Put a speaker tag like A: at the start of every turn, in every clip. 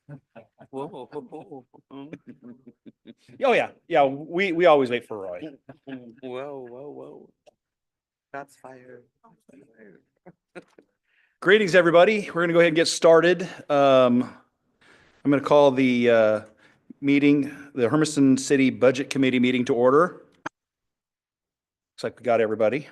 A: Whoa, whoa, whoa, whoa.
B: Oh, yeah. Yeah, we always wait for Roy.
A: Whoa, whoa, whoa. Shots fired.
B: Greetings, everybody. We're going to go ahead and get started. I'm going to call the meeting, the Hermiston City Budget Committee meeting to order. Looks like we got everybody.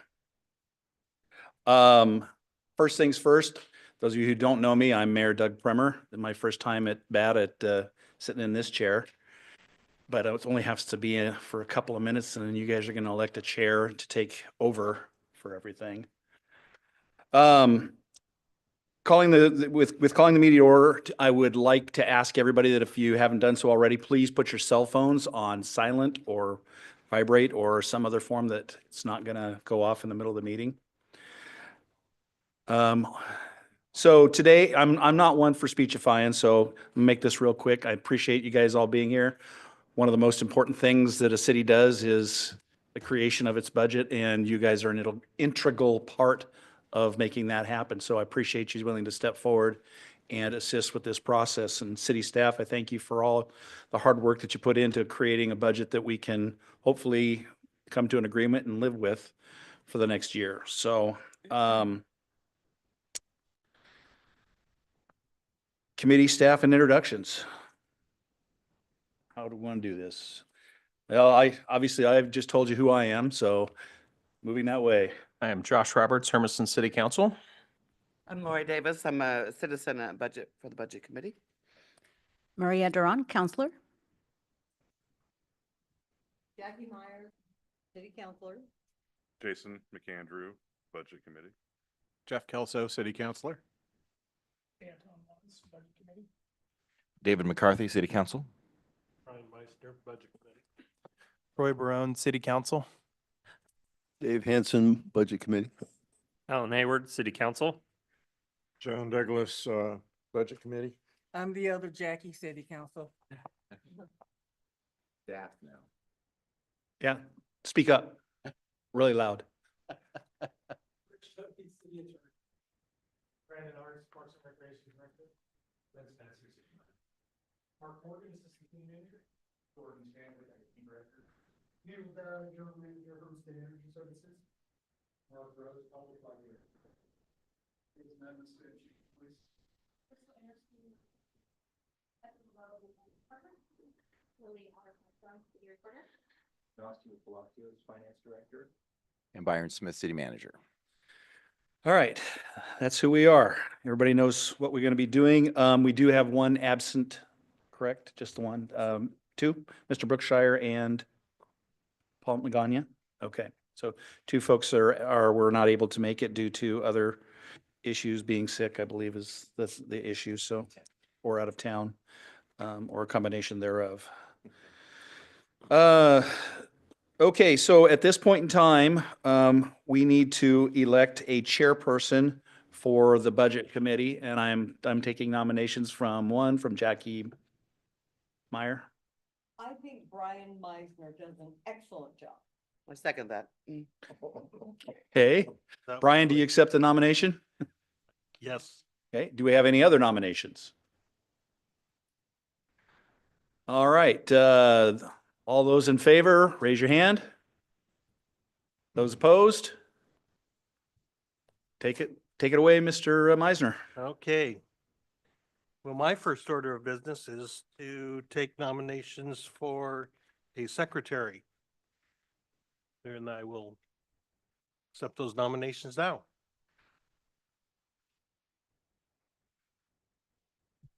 B: First things first, those of you who don't know me, I'm Mayor Doug Bremer. This is my first time at bat at sitting in this chair. But it only has to be for a couple of minutes, and then you guys are going to elect a chair to take over for everything. Calling calling the meeting to order, I would like to ask everybody that if you haven't done so already, please put your cell phones on silent or vibrate or some other form that it's not going to go off in the middle of the meeting. So today, I'm not one for speechifying, so I'll make this real quick. I appreciate you guys all being here. One of the most important things that a city does is the creation of its budget, and you guys are an integral part of making that happen. So I appreciate you willing to step forward and assist with this process. And city staff, I thank you for all the hard work that you put into creating a budget that we can hopefully come to an agreement and live with for the next year. So, committee staff and introductions. How do we want to do this? Well, obviously I've just told you who I am, so moving that way.
C: I am Josh Roberts, Hermiston City Council.
A: I'm Lori Davis. I'm a citizen at for the Budget Committee.
D: Maria Duran, Counselor.
E: Jackie Meyer, City Councilor.
F: Jason McAndrew, Budget Committee.
G: Jeff Kelso, City Councilor.
H: David McCarthy, City Council.
G: Brian Meister, Budget Committee. Troy Barone, City Council.
I: Dave Hanson, Budget Committee.
J: Alan Hayward, City Council.
G: John Douglas, Budget Committee.
E: I'm the other Jackie, City Council.
H: Staff now.
B: Yeah, speak up really loud.
K: Brandon Arts, Parks and Recreation Director. Mark Morgan, Assistant Team Manager. Gordon Stanley, Team Director. Neil Rivera, General Manager, Homestead Energy Services. Mark Rose, Public Library. Please, amendments to the chief, please.
L: Lily R. City Recorder.
H: Finance Director. And Byron Smith, City Manager.
B: All right, that's who we are. Everybody knows what we're going to be doing. We do have one absent, correct? Just the one, two, Mr. Brookshire and Paul Magana. Okay, so two folks were not able to make it due to other issues, being sick, I believe is the issue, so, or out of town, or a combination thereof. Okay, so at this point in time, we need to elect a chairperson for the Budget Committee, and I'm taking nominations from Jackie Meyer.
E: I think Brian Meisner does an excellent job.
A: I second that.
B: Okay, Brian, do you accept the nomination?
G: Yes.
B: Okay, do we have any other nominations? All right, all those in favor, raise your hand. Those opposed? Take it away, Mr. Meisner.
K: Okay. Well, my first order of business is to take nominations for a secretary. And I will accept those nominations now.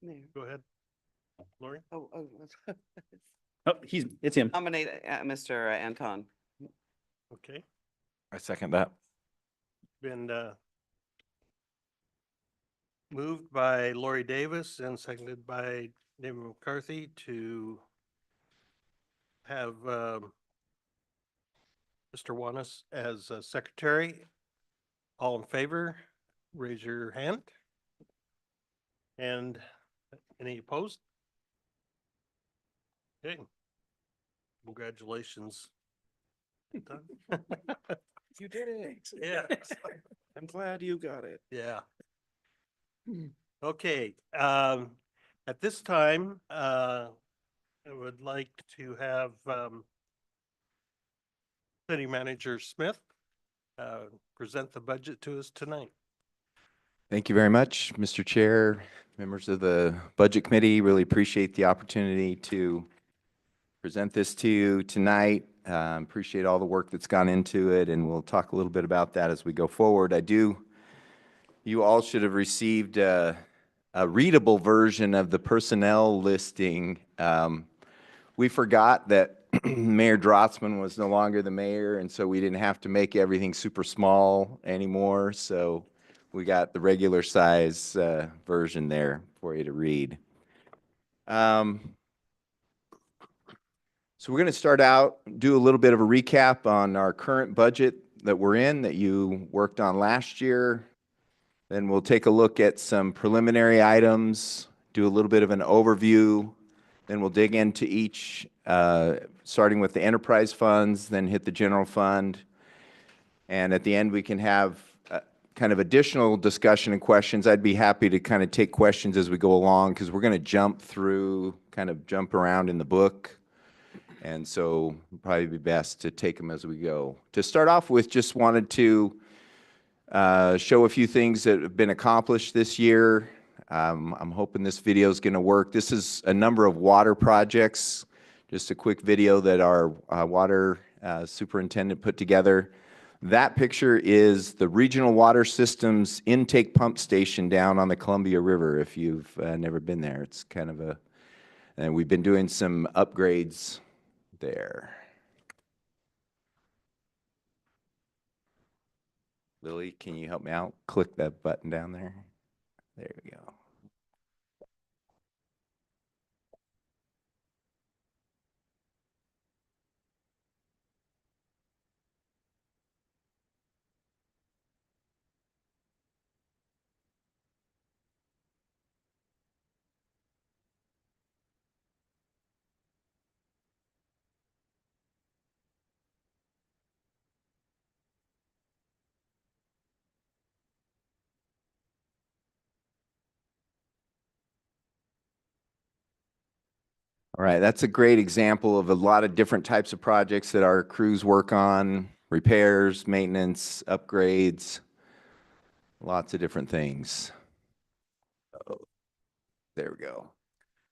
A: Mayor.
K: Go ahead, Lori.
A: Oh,
B: Oh, it's him.
A: nominate Mr. Anton.
K: Okay,
H: I second that.
K: been moved by Lori Davis and seconded by David McCarthy to have Mr. Wanis as secretary. All in favor, raise your hand. And any opposed? Okay. Congratulations.
F: You did it.
K: Yeah.
F: I'm glad you got it.
K: Yeah. Okay, At this time, I would like to have City Manager Smith present the budget to us tonight.
H: Thank you very much, Mr. Chair, members of the Budget Committee. Really appreciate the opportunity to present this to you tonight. Appreciate all the work that's gone into it, and we'll talk a little bit about that as we go forward. You all should have received a readable version of the personnel listing. We forgot that Mayor Drotzman was no longer the mayor, and so we didn't have to make everything super small anymore. So we got the regular size version there for you to read. So we're going to start out, do a little bit of a recap on our current budget that we're in, that you worked on last year. Then we'll take a look at some preliminary items, do a little bit of an overview. Then we'll dig into each, starting with the enterprise funds, then hit the general fund. And at the end, we can have kind of additional discussion and questions. I'd be happy to kind of take questions as we go along, because we're going to jump around in the book. And so it'd probably be best to take them as we go. To start off with, just wanted to show a few things that have been accomplished this year. I'm hoping this video is going to work. This is a number of water projects, just a quick video that our water superintendent put together. That picture is the Regional Water Systems intake pump station down on the Columbia River. If you've never been there, it's kind of and we've been doing some upgrades there. Lily, can you help me out? Click that button down there. There we go. All right, that's a great example of a lot of different types of projects that our crews work on: repairs, maintenance, upgrades, lots of different things. Oh, there we go.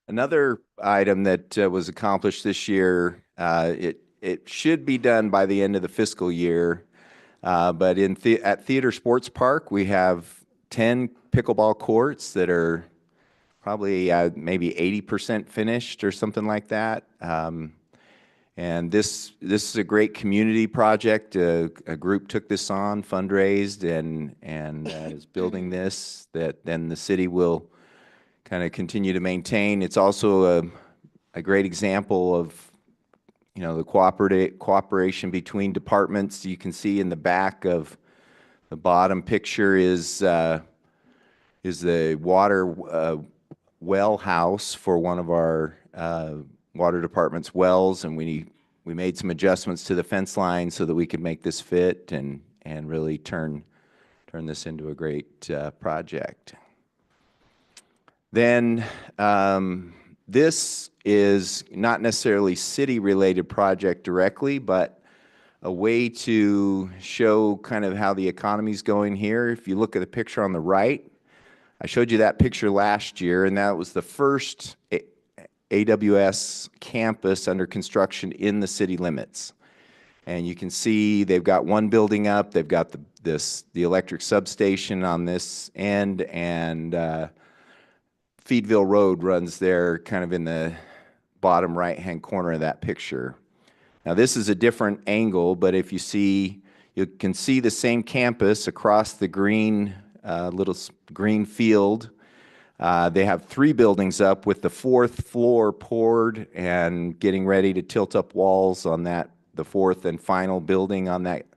H: Another item that was accomplished this year, it should be done by the end of the fiscal year, but at Theater Sports Park, we have 10 pickleball courts that are probably maybe 80% finished or something like that. And this is a great community project. A group took this on, fundraised, and is building this, that then the city will kind of continue to maintain. It's also a great example of, you know, the cooperation between departments. You can see in the back of the bottom picture is the water well house for one of our water department's wells, and we made some adjustments to the fence line so that we could make this fit and really turn this into a great project. Then this is not necessarily city-related project directly, but a way to show kind of how the economy's going here. If you look at the picture on the right, I showed you that picture last year, and that was the first AWS campus under construction in the city limits. And you can see they've got one building up, they've got the electric substation on this end, and Feedville Road runs there kind of in the bottom right-hand corner of that picture. Now this is a different angle, but if you can see the same campus across the green little green field. They have 3 buildings up with the 4th floor poured and getting ready to tilt up walls on the 4th and final building on that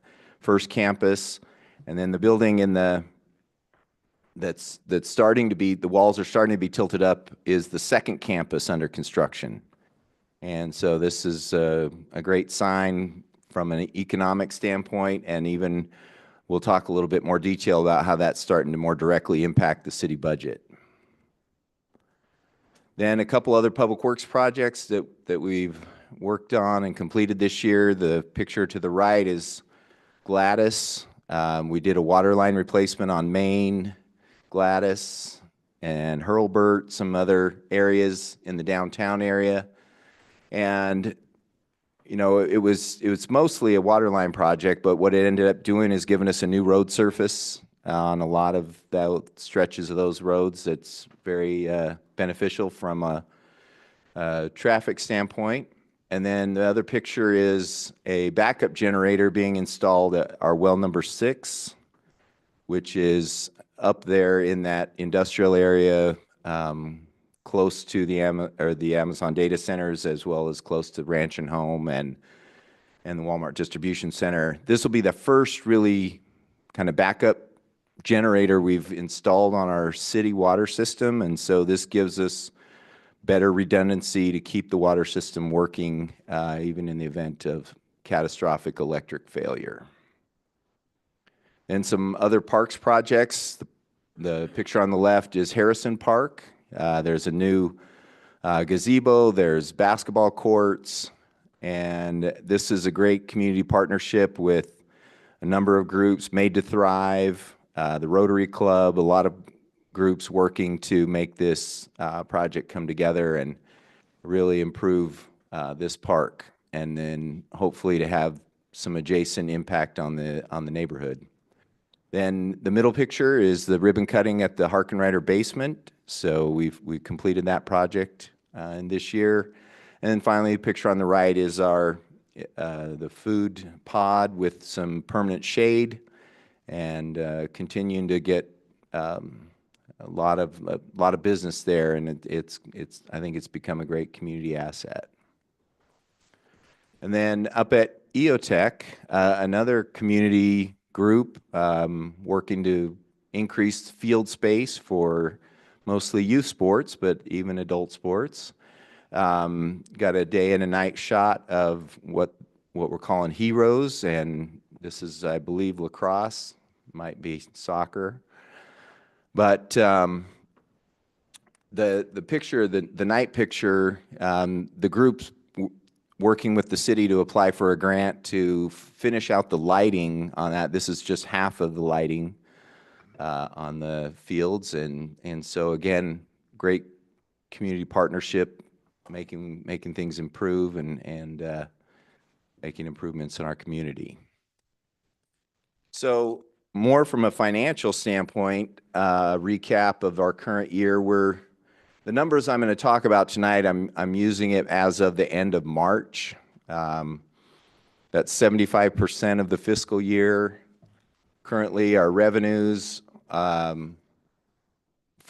H: first campus. And then the building that's starting to be, the walls are starting to be tilted up, is the 2nd campus under construction. And so this is a great sign from an economic standpoint, and even we'll talk a little bit more detail about how that's starting to more directly impact the city budget. Then a couple other public works projects that we've worked on and completed this year. The picture to the right is Gladys. We did a water line replacement on Main, Gladys, and Hurlburt, some other areas in the downtown area. And, you know, it was mostly a water line project, but what it ended up doing is giving us a new road surface on a lot of the stretches of those roads. That's very beneficial from a traffic standpoint. And then the other picture is a backup generator being installed at our well number 6, which is up there in that industrial area, close to the Amazon data centers, as well as close to Ranch and Home and the Walmart distribution center. This will be the first really kind of backup generator we've installed on our city water system, and so this gives us better redundancy to keep the water system working even in the event of catastrophic electric failure. And some other parks projects. The picture on the left is Harrison Park. There's a new gazebo, there's basketball courts, and this is a great community partnership with a number of groups, Made to Thrive, the Rotary Club, a lot of groups working to make this project come together and really improve this park, and then hopefully to have some adjacent impact on the neighborhood. Then the middle picture is the ribbon cutting at the Harkenrider basement. So we completed that project in this year. And then finally, the picture on the right is our the food pod with some permanent shade, and continuing to get a lot of business there, and I think it's become a great community asset. And then up at EOTech, another community group working to increase field space for mostly youth sports, but even adult sports. Got a day and a night shot of what we're calling Heroes, and this is, I believe, lacrosse, might be soccer. But the picture, the night picture, the group's working with the city to apply for a grant to finish out the lighting on that. This is just half of the lighting on the fields, and so again, great community partnership, making things improve and making improvements in our community. So more from a financial standpoint, recap of our current year. The numbers I'm going to talk about tonight, I'm using it as of the end of March. That's 75% of the fiscal year. Currently, our revenues for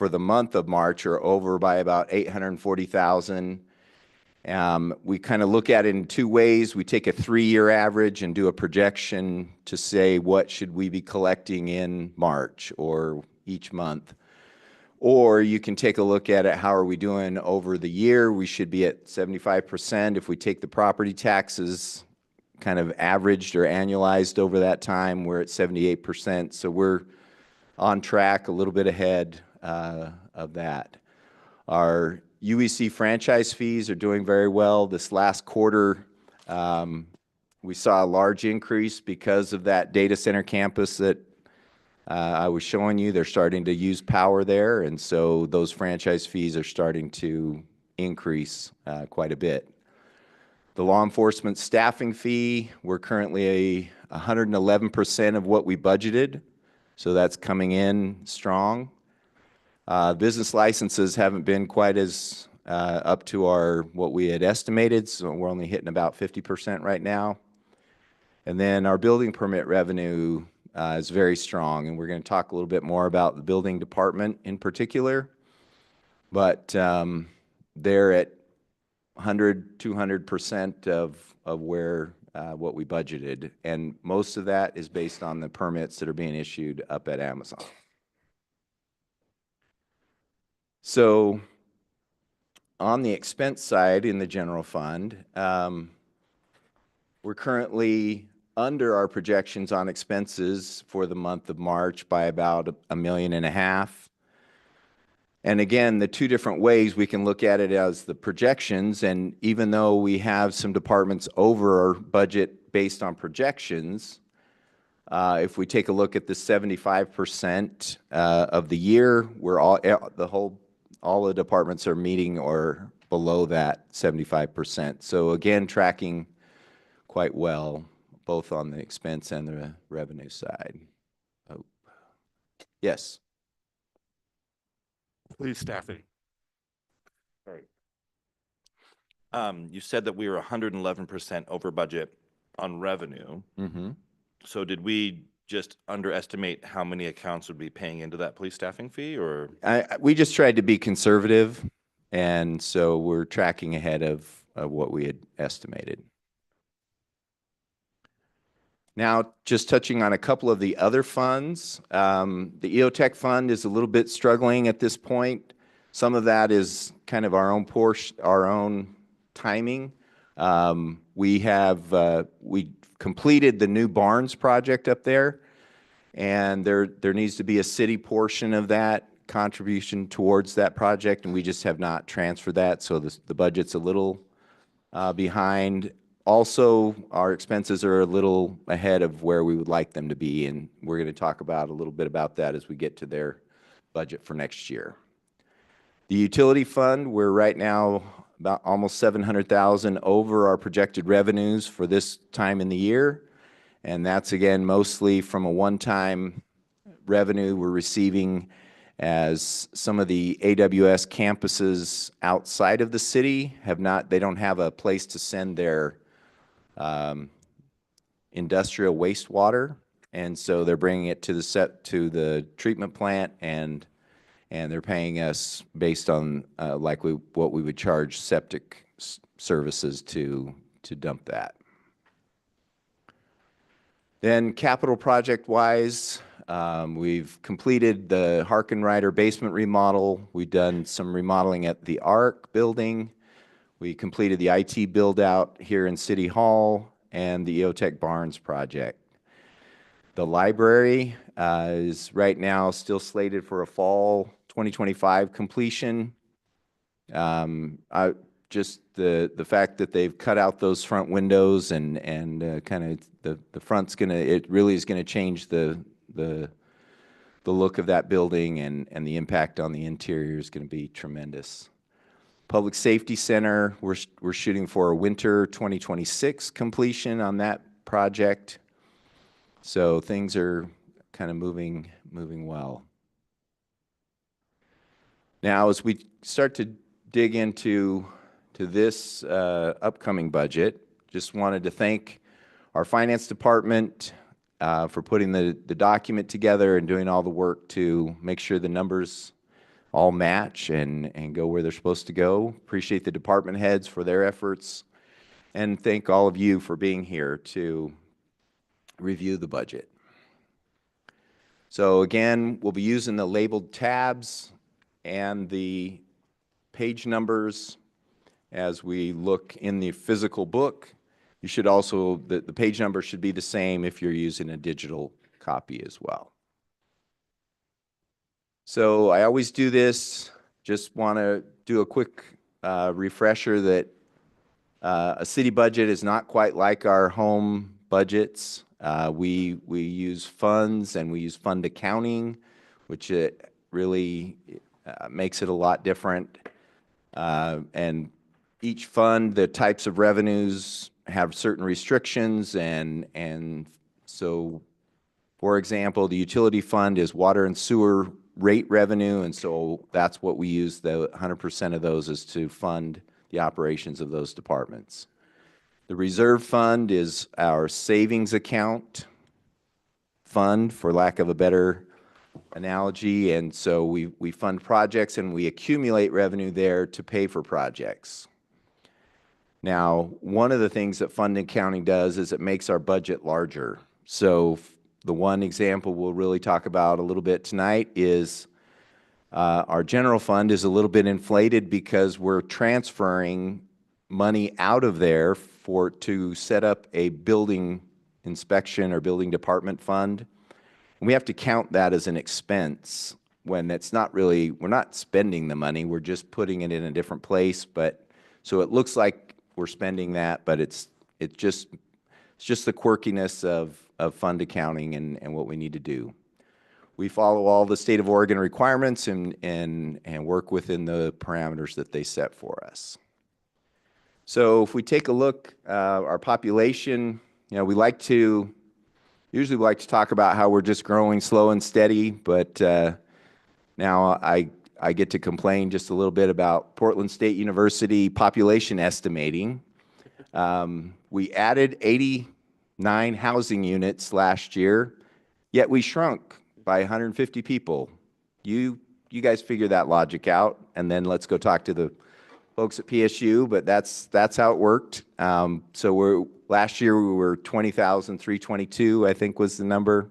H: the month of March are over by about $840,000. We kind of look at it in two ways. We take a 3-year average and do a projection to say what should we be collecting in March or each month. Or you can take a look at it, how are we doing over the year? We should be at 75%. If we take the property taxes kind of averaged or annualized over that time, we're at 78%. So we're on track, a little bit ahead of that. Our UEC franchise fees are doing very well. This last quarter, we saw a large increase because of that data center campus that I was showing you. They're starting to use power there, and so those franchise fees are starting to increase quite a bit. The law enforcement staffing fee, we're currently 111% of what we budgeted, so that's coming in strong. Business licenses haven't been quite as up to what we had estimated, so we're only hitting about 50% right now. And then our building permit revenue is very strong, and we're going to talk a little bit more about the building department in particular. But they're at 200% of where what we budgeted, and most of that is based on the permits that are being issued up at Amazon. So on the expense side in the general fund, we're currently under our projections on expenses for the month of March by about $1.5 million. And again, the two different ways we can look at it as the projections, and even though we have some departments over our budget based on projections, if we take a look at the 75% of the year, we're all the departments are meeting or below that 75%. So again, tracking quite well, both on the expense and the revenue side. Oh. Yes.
F: Police staffing.
M: You said that we were 111% over budget on revenue.
H: Mm-hmm.
M: So did we just underestimate how many accounts would be paying into that police staffing fee, or?
H: We just tried to be conservative, and so we're tracking ahead of what we had estimated. Now, just touching on a couple of the other funds, the EOTech fund is a little bit struggling at this point. Some of that is kind of our own portion, our own timing. We completed the new Barnes project up there, and there needs to be a city portion of that contribution towards that project, and we just have not transferred that, so the budget's a little behind. Also, our expenses are a little ahead of where we would like them to be, and we're going to talk about a little bit about that as we get to their budget for next year. The utility fund, we're right now about almost 700,000 over our projected revenues for this time in the year, and that's again mostly from a one-time revenue we're receiving as some of the AWS campuses outside of the city they don't have a place to send their industrial wastewater, and so they're bringing it to the treatment plant, and they're paying us based on what we would charge septic services to dump that. Then capital project wise, we've completed the Harkenrider basement remodel. We've done some remodeling at the ARC building. We completed the IT build out here in City Hall and the EOTech Barnes project. The library is right now still slated for a fall 2025 completion. Just the fact that they've cut out those front windows and kind of the front's it really is gonna change the look of that building, and the impact on the interior is gonna be tremendous. Public Safety Center, we're shooting for a winter 2026 completion on that project. So things are kind of moving well. Now, as we start to dig into this upcoming budget, just wanted to thank our finance department for putting the document together and doing all the work to make sure the numbers all match and go where they're supposed to go. Appreciate the department heads for their efforts, and thank all of you for being here to review the budget. So again, we'll be using the labeled tabs and the page numbers as we look in the physical book. You should also, the page number should be the same if you're using a digital copy as well. So I always do this, just want to do a quick refresher that a city budget is not quite like our home budgets. We use funds, and we use fund accounting, which it really makes it a lot different. And each fund, the types of revenues have certain restrictions, and so, for example, the utility fund is water and sewer rate revenue, and so that's what we use. The 100% of those is to fund the operations of those departments. The reserve fund is our savings account fund, for lack of a better analogy, and so we fund projects and we accumulate revenue there to pay for projects. Now, one of the things that fund accounting does is it makes our budget larger. So the one example we'll really talk about a little bit tonight is our general fund is a little bit inflated because we're transferring money out of there to set up a building inspection or building department fund. And we have to count that as an expense when it's not really, we're not spending the money, we're just putting it in a different place, but, so it looks like we're spending that, but it's just the quirkiness of fund accounting and what we need to do. We follow all the state of Oregon requirements and work within the parameters that they set for us. So if we take a look, our population, you know, usually we like to talk about how we're just growing slow and steady, but now I get to complain just a little bit about Portland State University population estimating. We added 89 housing units last year, yet we shrunk by 150 people. You guys figure that logic out, and then let's go talk to the folks at PSU, but that's how it worked. So last year we were 20,322, I think was the number.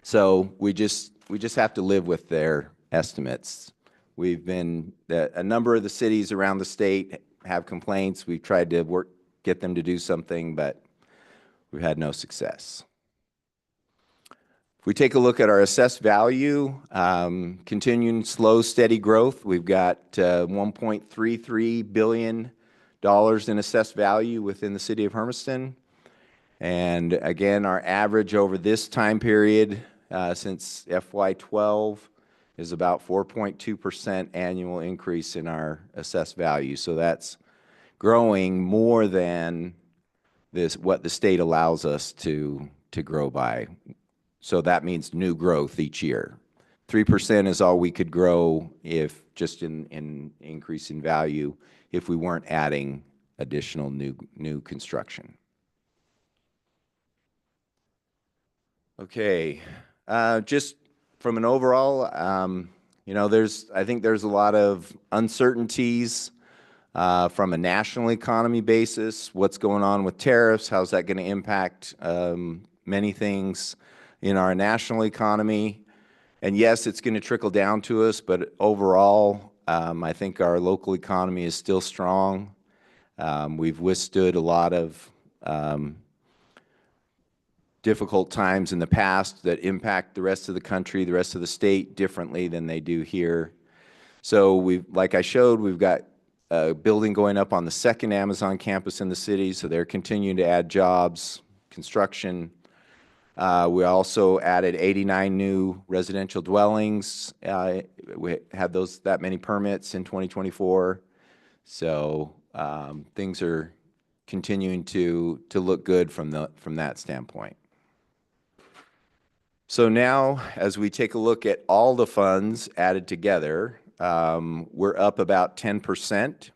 H: So we just have to live with their estimates. A number of the cities around the state have complaints. We've tried to get them to do something, but we've had no success. If we take a look at our assessed value, continuing slow, steady growth, we've got $1.33 billion in assessed value within the city of Hermiston. And again, our average over this time period since FY12 is about 4.2% annual increase in our assessed value. So that's growing more than what the state allows us to grow by. So that means new growth each year. 3% is all we could grow if just in increase in value if we weren't adding additional new construction. Okay, just from an overall, you know, I think there's a lot of uncertainties from a national economy basis. What's going on with tariffs? How's that going to impact many things in our national economy? And yes, it's going to trickle down to us, but overall, I think our local economy is still strong. We've withstood a lot of difficult times in the past that impact the rest of the country, the rest of the state differently than they do here. So like I showed, we've got a building going up on the second Amazon campus in the city, so they're continuing to add jobs, construction. We also added 89 new residential dwellings. We had that many permits in 2024. So things are continuing to look good from that standpoint. So now, as we take a look at all the funds added together, we're up about 10%,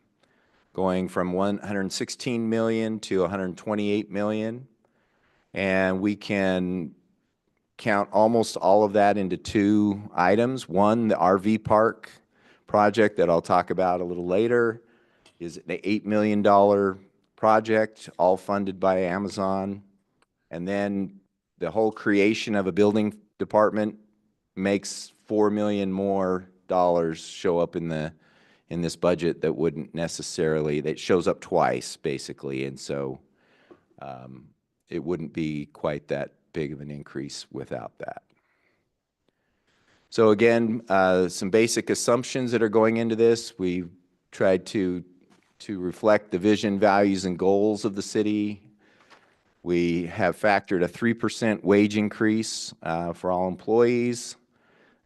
H: going from 116 million to 128 million. And we can count almost all of that into two items. One, the RV park project that I'll talk about a little later is an $8 million project, all funded by Amazon. And then the whole creation of a building department makes $4 million more show up in this budget that wouldn't necessarily, that shows up twice basically. And so it wouldn't be quite that big of an increase without that. So again, some basic assumptions that are going into this. We've tried to reflect the vision, values, and goals of the city. We have factored a 3% wage increase for all employees.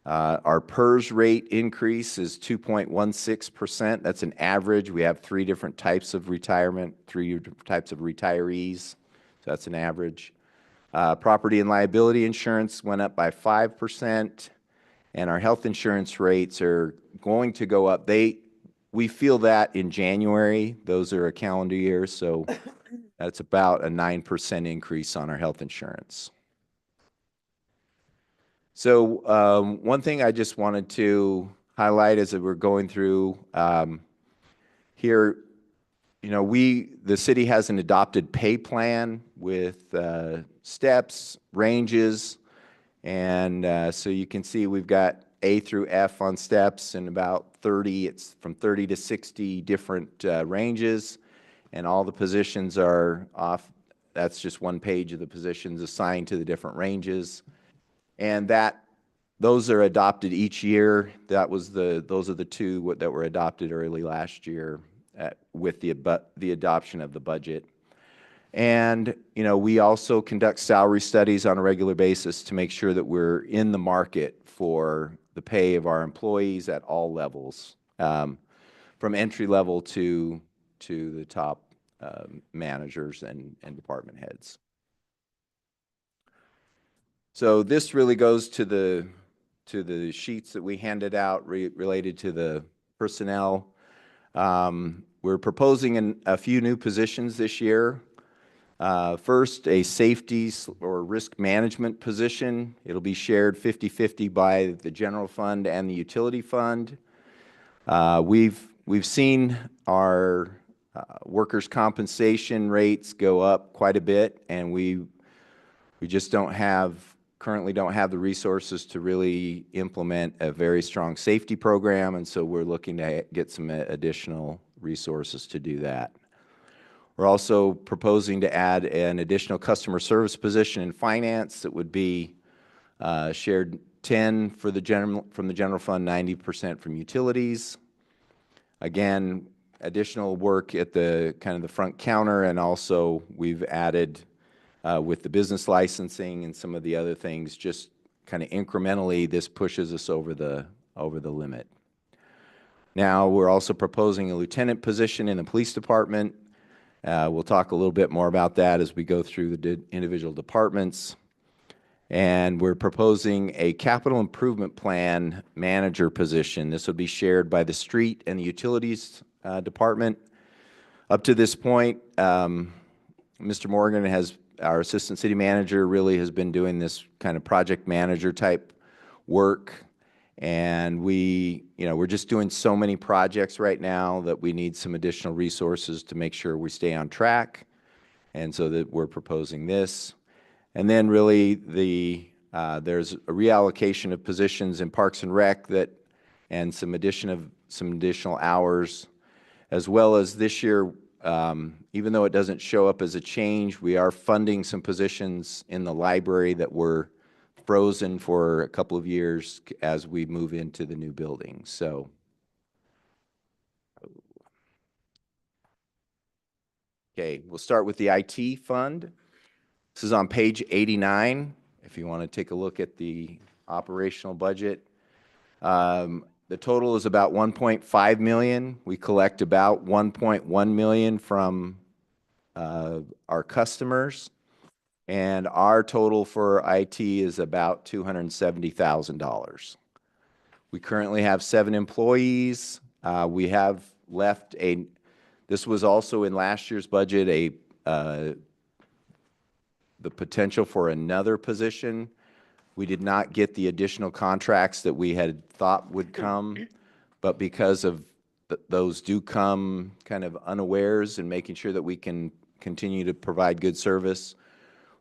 H: Our PERS rate increase is 2.16%. That's an average. We have three different types of retirement, three types of retirees. So that's an average. Property and liability insurance went up by 5%, and our health insurance rates are going to go up. We feel that in January. Those are a calendar year, so that's about a 9% increase on our health insurance. So one thing I just wanted to highlight as we're going through here, you know, the city has an adopted pay plan with steps, ranges, and so you can see we've got A through F on steps and about 30, it's from 30 to 60 different ranges, and all the positions are off. That's just one page of the positions assigned to the different ranges. And that those are adopted each year. Those are the two that were adopted early last year with the adoption of the budget. And, we also conduct salary studies on a regular basis to make sure that we're in the market for the pay of our employees at all levels, from entry level to the top managers and department heads. So this really goes to the sheets that we handed out related to the personnel. We're proposing a few new positions this year. First, a safety or risk management position. It'll be shared 50-50 by the general fund and the utility fund. We've seen our workers' compensation rates go up quite a bit, and we just currently don't have the resources to really implement a very strong safety program, and so we're looking to get some additional resources to do that. We're also proposing to add an additional customer service position in finance that would be shared 10 from the general fund, 90% from utilities. Again, additional work at the front counter, and also we've added with the business licensing and some of the other things, just kind of incrementally, this pushes us over the limit. Now, we're also proposing a lieutenant position in the police department. We'll talk a little bit more about that as we go through the individual departments. And we're proposing a capital improvement plan manager position. This will be shared by the street and the utilities department. Up to this point, Mr. Morgan, our assistant city manager, really has been doing this kind of project manager type work. And we're just doing so many projects right now that we need some additional resources to make sure we stay on track. And so that we're proposing this. And then really there's a reallocation of positions in Parks and Rec and some additional hours, as well as this year, even though it doesn't show up as a change, we are funding some positions in the library that were frozen for a couple of years as we move into the new building. So, okay, we'll start with the IT fund. This is on page 89, if you want to take a look at the operational budget. The total is about 1.5 million. We collect about 1.1 million from our customers, and our total for IT is about $270,000. We currently have 7 employees. We have left this was also in last year's budget, the potential for another position. We did not get the additional contracts that we had thought would come, but because of those do come kind of unawares and making sure that we can continue to provide good service,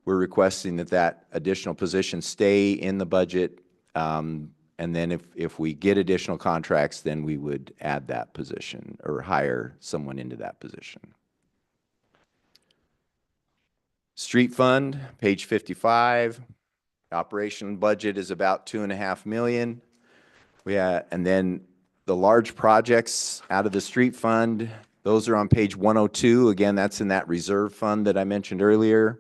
H: we're requesting that additional position stay in the budget, and then if we get additional contracts, then we would add that position or hire someone into that position. Street fund, page 55. Operation budget is about $2.5 million. And then the large projects out of the street fund, those are on page 102. Again, that's in that reserve fund that I mentioned earlier.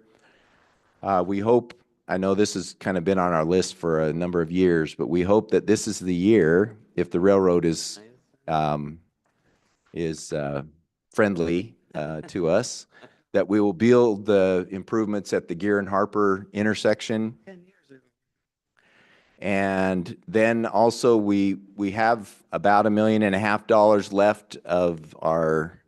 H: We hope, I know this has kind of been on our list for a number of years, but we hope that this is the year, if the railroad is friendly to us, that we will build the improvements at the Gear and Harper intersection. And then also we have about $1.5 million left of our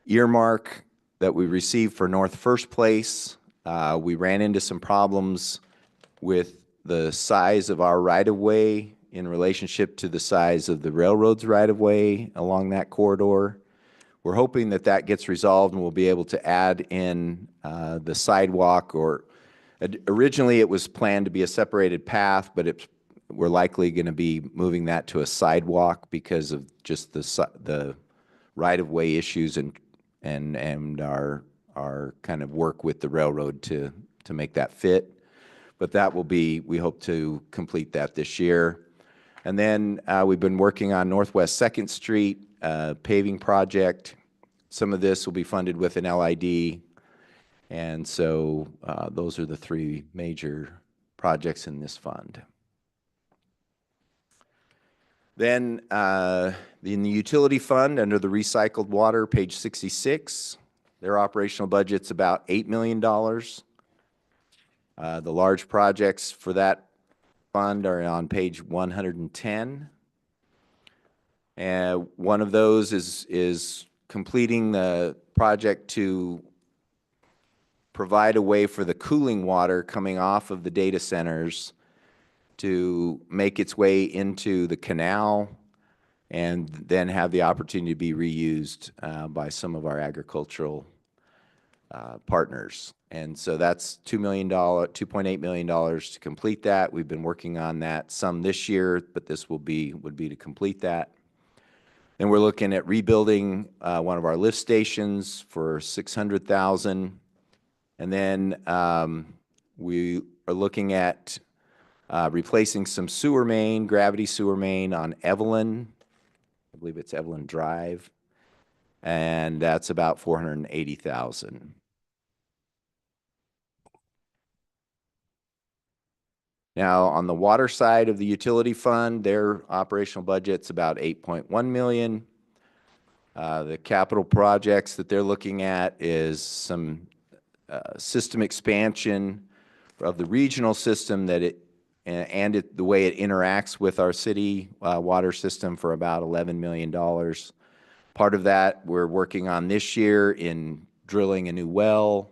H: earmark that we received for North First Place. We ran into some problems with the size of our right-of-way in relationship to the size of the railroad's right-of-way along that corridor. We're hoping that gets resolved and we'll be able to add in the sidewalk, or originally it was planned to be a separated path, but we're likely going to be moving that to a sidewalk because of just the right-of-way issues and our kind of work with the railroad to make that fit. but that will be, we hope to complete that this year. And then we've been working on Northwest Second Street paving project. Some of this will be funded with an LID. And so those are the three major projects in this fund. Then in the utility fund, under the recycled water, page 66, their operational budget's about $8 million. The large projects for that fund are on page 110. And one of those is completing the project to provide a way for the cooling water coming off of the data centers to make its way into the canal and then have the opportunity to be reused by some of our agricultural partners. And so that's $2.8 million to complete that. We've been working on that some this year, but this would be to complete that. And we're looking at rebuilding one of our lift stations for $600,000. And then we are looking at replacing some sewer main, gravity sewer main on Evelyn. I believe it's Evelyn Drive. And that's about $480,000. Now, on the water side of the utility fund, their operational budget's about $8.1 million. The capital projects that they're looking at is some system expansion of the regional system the way it interacts with our city water system for about $11 million. Part of that we're working on this year in drilling a new well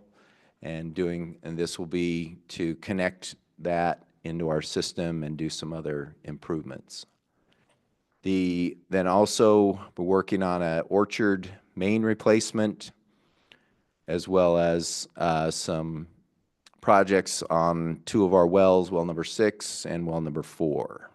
H: and this will be to connect that into our system and do some other improvements. Then also we're working on an orchard main replacement as well as some projects on two of our wells, well number 6 and well number 4.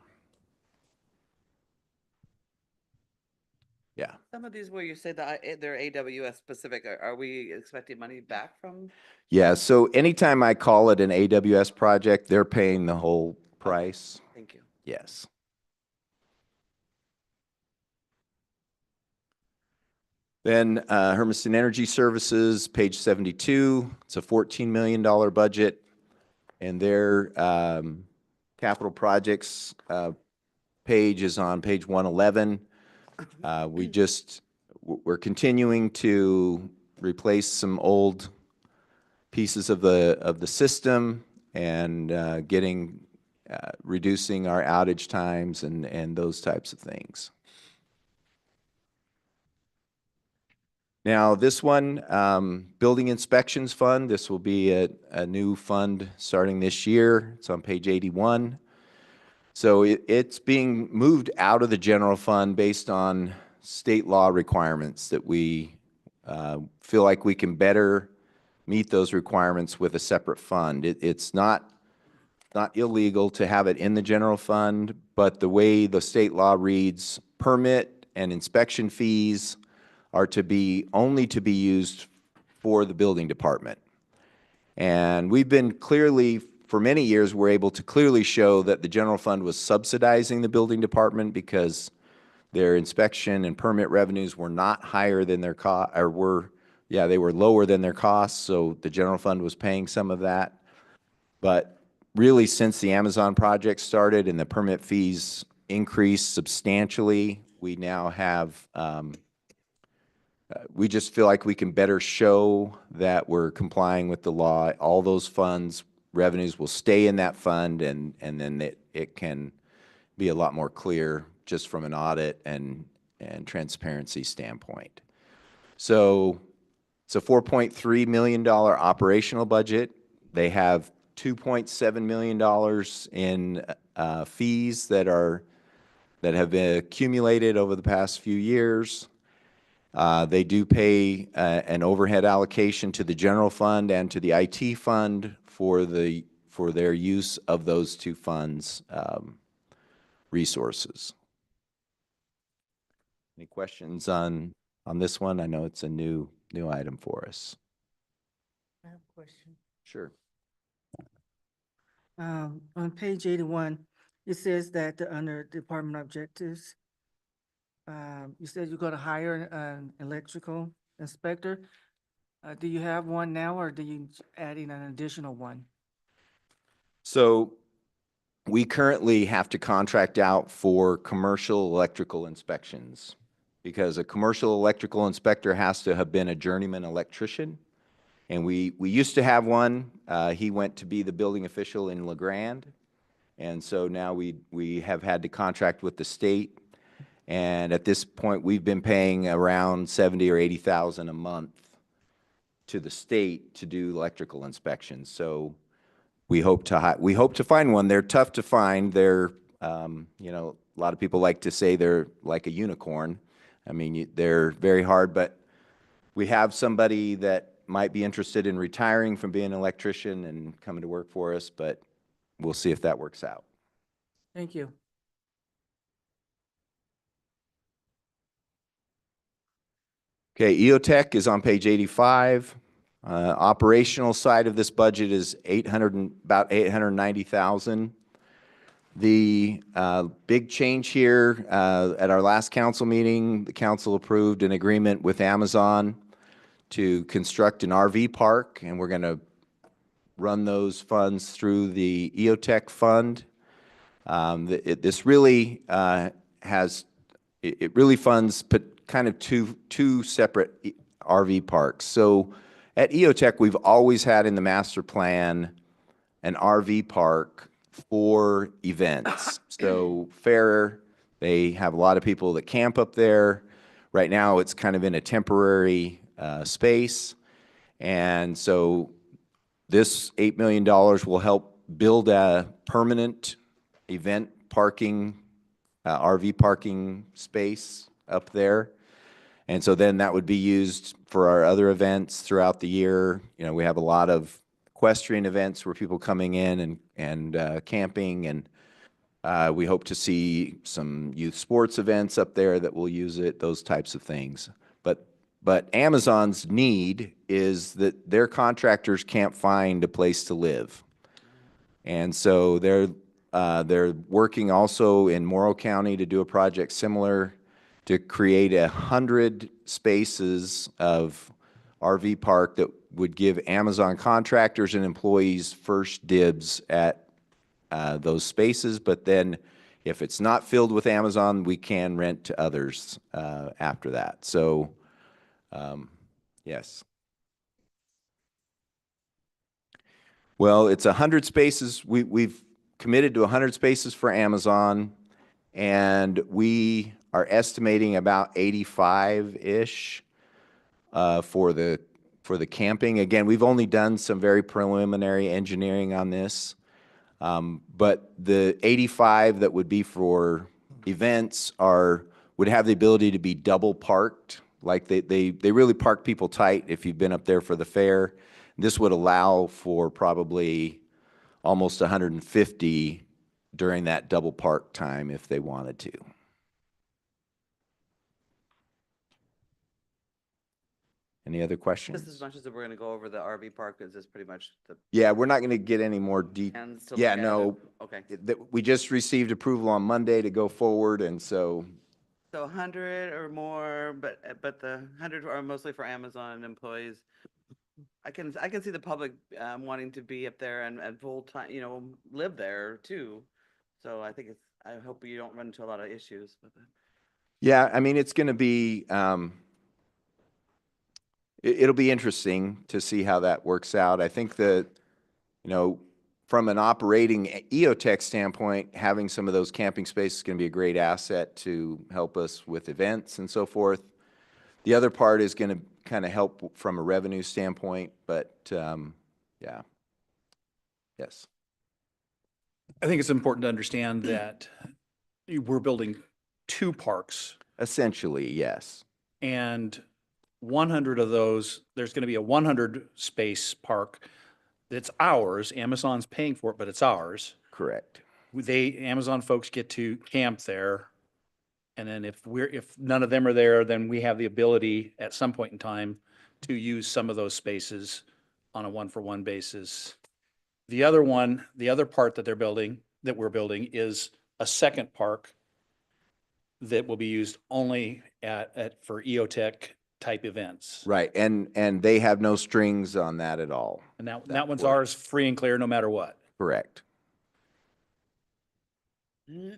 H: Yeah.
A: Some of these where you say that they're AWS specific, are we expecting money back from?
H: Yeah, so anytime I call it an AWS project, they're paying the whole price.
A: Thank you.
H: Yes. Then Hermiston Energy Services, page 72. It's a $14 million budget. And their capital projects page is on page 111. We're continuing to replace some old pieces of the system and reducing our outage times and those types of things. Now this one, Building Inspections Fund, this will be a new fund starting this year. It's on page 81. So it's being moved out of the general fund based on state law requirements that we feel like we can better meet those requirements with a separate fund. It's not illegal to have it in the general fund, but the way the state law reads, permit and inspection fees are only to be used for the building department. And we've been for many years, we're able to clearly show that the general fund was subsidizing the building department because their inspection and permit revenues were not higher than their cost, they were lower than their costs, so the general fund was paying some of that. But really, since the Amazon project started and the permit fees increased substantially, we now have we just feel like we can better show that we're complying with the law. All those revenues will stay in that fund, and then it can be a lot more clear just from an audit and transparency standpoint. So it's a $4.3 million operational budget. They have $2.7 million in fees that have been accumulated over the past few years. They do pay an overhead allocation to the general fund and to the IT fund for their use of those two funds' resources. Any questions on this one? I know it's a new item for us.
E: I have a question.
H: Sure.
E: On page 81, it says that under department objectives, you said you're gonna hire an electrical inspector. Do you have one now, or do you adding an additional one?
H: So we currently have to contract out for commercial electrical inspections because a commercial electrical inspector has to have been a journeyman electrician. And we used to have one. He went to be the building official in LeGrand. And so now we have had to contract with the state. And at this point, we've been paying around 70 or 80,000 a month to the state to do electrical inspections. So we hope to find one. They're tough to find. They're, you know, a lot of people like to say they're like a unicorn. I mean, they're very hard, but we have somebody that might be interested in retiring from being an electrician and coming to work for us, but we'll see if that works out.
E: Thank you.
H: Okay, EOTech is on page 85. Operational side of this budget is about 890,000. The big change here, at our last council meeting, the council approved an agreement with Amazon to construct an RV park, and we're going to run those funds through the EOTech fund. This really it really funds kind of two separate RV parks. So at EOTech, we've always had in the master plan an RV park for events. So fair, they have a lot of people that camp up there. Right now, it's kind of in a temporary space. And so this $8 million will help build a permanent event parking, RV parking space up there. And so then that would be used for our other events throughout the year. You know, we have a lot of equestrian events where people coming in and camping, and we hope to see some youth sports events up there that will use it, those types of things. But Amazon's need is that their contractors can't find a place to live. And so they're working also in Morrow County to do a project similar to create 100 spaces of RV park that would give Amazon contractors and employees first dibs at those spaces. But then if it's not filled with Amazon, we can rent to others after that. So, yes. Well, it's 100 spaces. We've committed to 100 spaces for Amazon, and we are estimating about 85-ish for the camping. Again, we've only done some very preliminary engineering on this, but the 85 that would be for events would have the ability to be double parked. Like they really park people tight if you've been up there for the fair. This would allow for probably almost 150 during that double park time if they wanted to. Any other questions?
A: Just as much as we're going to go over the RV park, is this pretty much the
H: Yeah, we're not going to get any more
A: plans to
H: Yeah,
A: look at
H: no.
A: it? Okay.
H: We just received approval on Monday to go forward, and so
A: So 100 or more, but the 100 are mostly for Amazon employees. I can see the public wanting to be up there and full time, you know, live there too. So I think I hope you don't run into a lot of issues with it.
H: yeah, I mean, it's going to be, it'll be interesting to see how that works out. I think that, you know, from an operating EOTech standpoint, having some of those camping spaces is going to be a great asset to help us with events and so forth. The other part is going to kind of help from a revenue standpoint, but yeah. Yes.
B: I think it's important to understand that we're building two parks,
H: Essentially, yes.
B: and 100 of those, there's going to be a 100 space park that's ours. Amazon's paying for it, but it's ours.
H: Correct.
B: Amazon folks get to camp there. And then if none of them are there, then we have the ability at some point in time to use some of those spaces on a one-for-one basis The other one, the other part that we're building is a second park that will be used only for EOTech type events.
H: Right, and they have no strings on that at all.
B: And that
H: That
B: one's
H: portion.
B: ours, free and clear, no matter what.
H: Correct.
B: So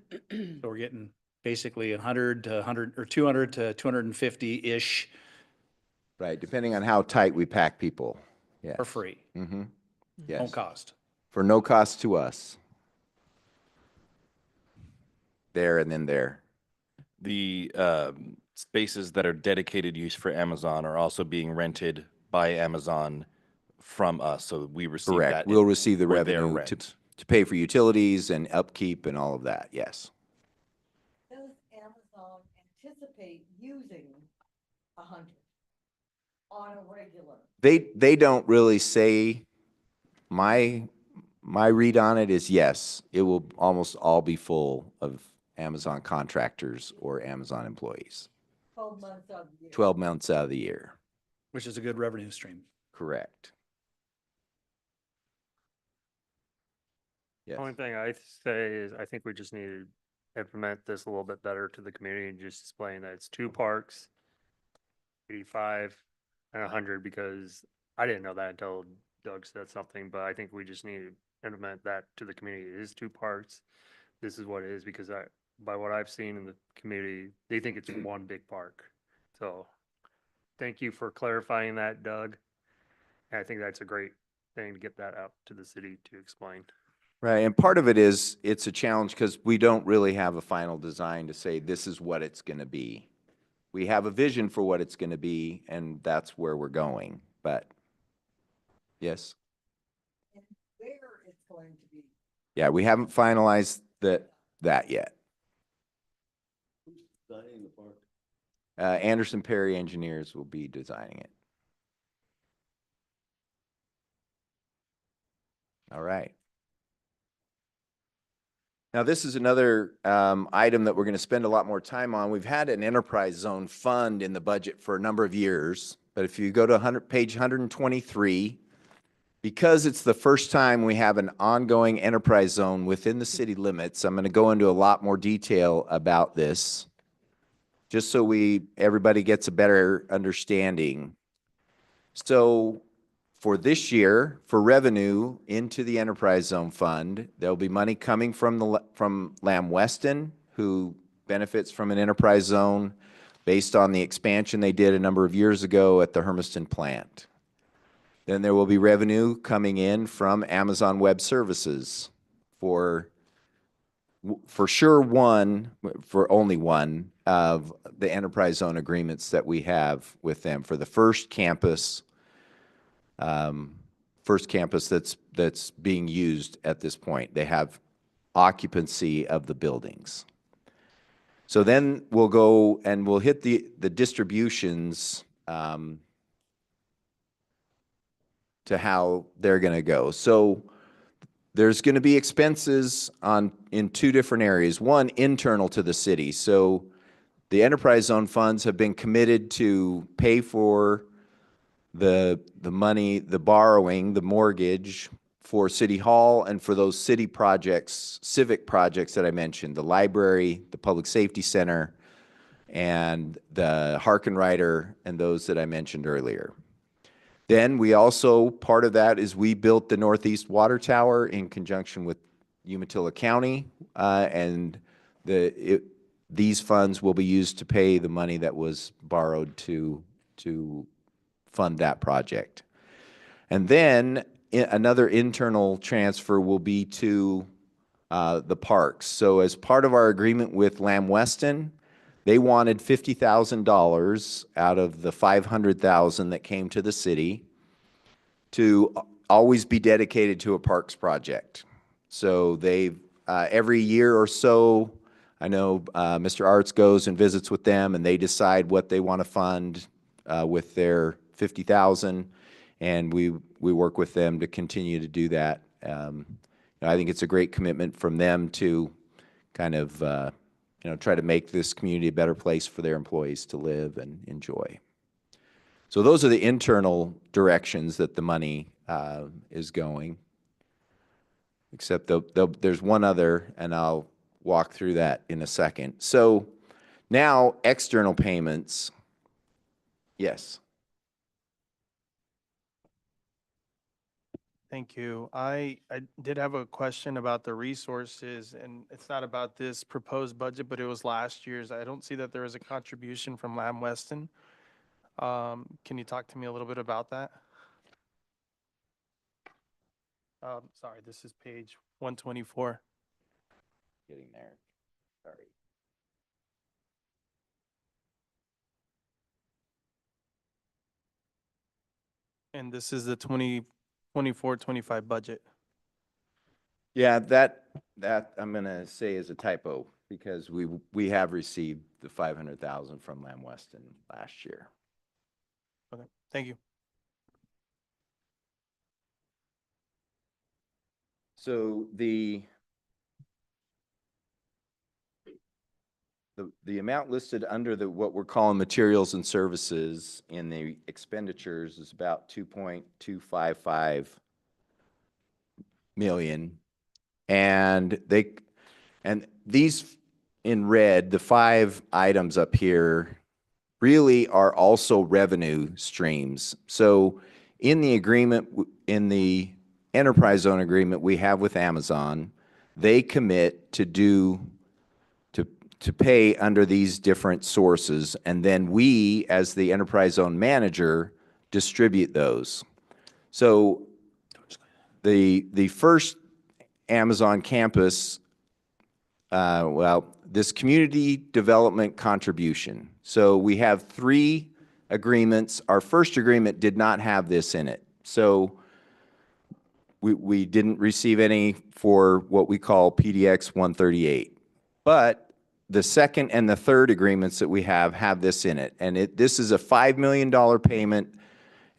B: we're getting basically 100 to 100 or 200 to 250-ish
H: Right, depending on how tight we pack people. Yeah.
B: for free,
H: Mm-hmm.
B: no
H: Yes.
B: cost.
H: For no cost to us. There and then there.
M: The spaces that are dedicated use for Amazon are also being rented by Amazon from us, so we receive
H: Correct.
M: that.
H: We'll receive the
M: for their
H: revenue
M: rent.
H: to pay for utilities and upkeep and all of that, yes.
N: Does Amazon anticipate using 100 on a regular?
H: They don't really say, my read on it is yes, it will almost all be full of Amazon contractors or Amazon employees,
N: 12 months of the year?
H: 12 months out of the year.
B: Which is a good revenue stream.
H: Correct. Yes.
J: Only thing I say is I think we just need to implement this a little bit better to the community and just explain that it's 2 parks, 85 and 100, because I didn't know that until Doug said something, but I think we just need to implement that to the community. It is 2 parks. This is what it is, because by what I've seen in the community, they think it's one big park. So thank you for clarifying that, Doug. And I think that's a great thing to get that out to the city to explain.
H: Right, and part of it is, it's a challenge because we don't really have a final design to say this is what it's going to be. We have a vision for what it's going to be, and that's where we're going, but, yes.
N: And where it's going to be?
H: Yeah, we haven't finalized that yet.
I: Designing the park.
H: Anderson Perry Engineers will be designing it. All right. Now, this is another item that we're going to spend a lot more time on. We've had an enterprise zone fund in the budget for a number of years, but if you go to page 123, because it's the first time we have an ongoing enterprise zone within the city limits, I'm going to go into a lot more detail about this, just so everybody gets a better understanding. So for this year, for revenue into the enterprise zone fund, there'll be money coming from Lamb Weston, who benefits from an enterprise zone based on the expansion they did a number of years ago at the Hermiston plant. Then there will be revenue coming in from Amazon Web Services for only one of the enterprise zone agreements that we have with them for the first campus that's being used at this point. They have occupancy of the buildings. So then we'll go and we'll hit the distributions to how they're going to go. So there's going to be expenses in 2 different areas. One, internal to the city. So the enterprise zone funds have been committed to pay for the money, the borrowing, the mortgage for City Hall and for those city projects, civic projects that I mentioned, the library, the public safety center, and the Harkenrider, and those that I mentioned earlier. Then we also, part of that is we built the Northeast Water Tower in conjunction with Umatilla County, and these funds will be used to pay the money that was borrowed to fund that project. And then another internal transfer will be to the parks. So as part of our agreement with Lamb Weston, they wanted $50,000 out of the $500,000 that came to the city to always be dedicated to a parks project. So they've, every year or so, I know Mr. Arts goes and visits with them, and they decide what they want to fund with their $50,000, and we work with them to continue to do that. I think it's a great commitment from them to kind of try to make this community a better place for their employees to live and enjoy. So those are the internal directions that the money is going. except there's one other, and I'll walk through that in a second. So now external payments. Yes.
G: Thank you. I did have a question about the resources, and it's not about this proposed budget, but it was last year's. I don't see that there was a contribution from Lamb Weston. Can you talk to me a little bit about that? Sorry, this is page 124.
H: Getting there. Sorry.
G: And this is the 2024-25 budget.
H: Yeah, that I'm gonna say is a typo because we have received the 500,000 from Lamb Weston last year.
G: Okay, thank you.
H: So the amount listed under what we're calling materials and services in the expenditures is about 2.255 million. And these in red, the 5 items up here really are also revenue streams. So in the agreement, in the enterprise zone agreement we have with Amazon, they commit to pay under these different sources, and then we, as the enterprise zone manager, distribute those. So the first Amazon campus, this community development contribution. So we have 3 agreements. Our first agreement did not have this in it. So we didn't receive any for what we call PDX 138. But the second and the third agreements that we have this in it. And this is a $5 million payment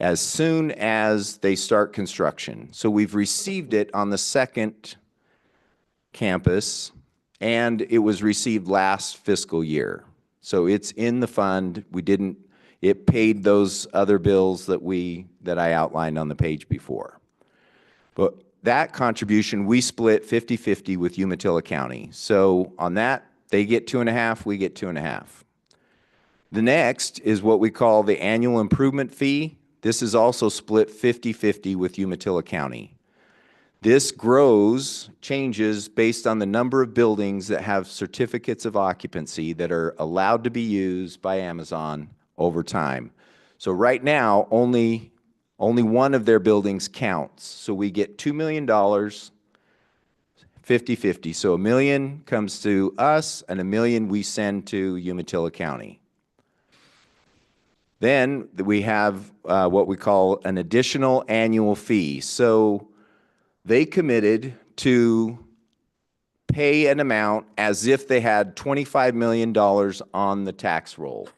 H: as soon as they start construction. So we've received it on the second campus, and it was received last fiscal year. So it's in the fund. It paid those other bills that I outlined on the page before. But that contribution, we split 50-50 with Umatilla County. So on that, they get 2.5, we get 2.5. The next is what we call the annual improvement fee. This is also split 50-50 with Umatilla County. This changes based on the number of buildings that have certificates of occupancy that are allowed to be used by Amazon over time. So right now, only one of their buildings counts. So we get $2 million, 50-50. So $1 million comes to us and $1 million we send to Umatilla County. Then we have what we call an additional annual fee. So they committed to pay an amount as if they had $25 million on the tax roll.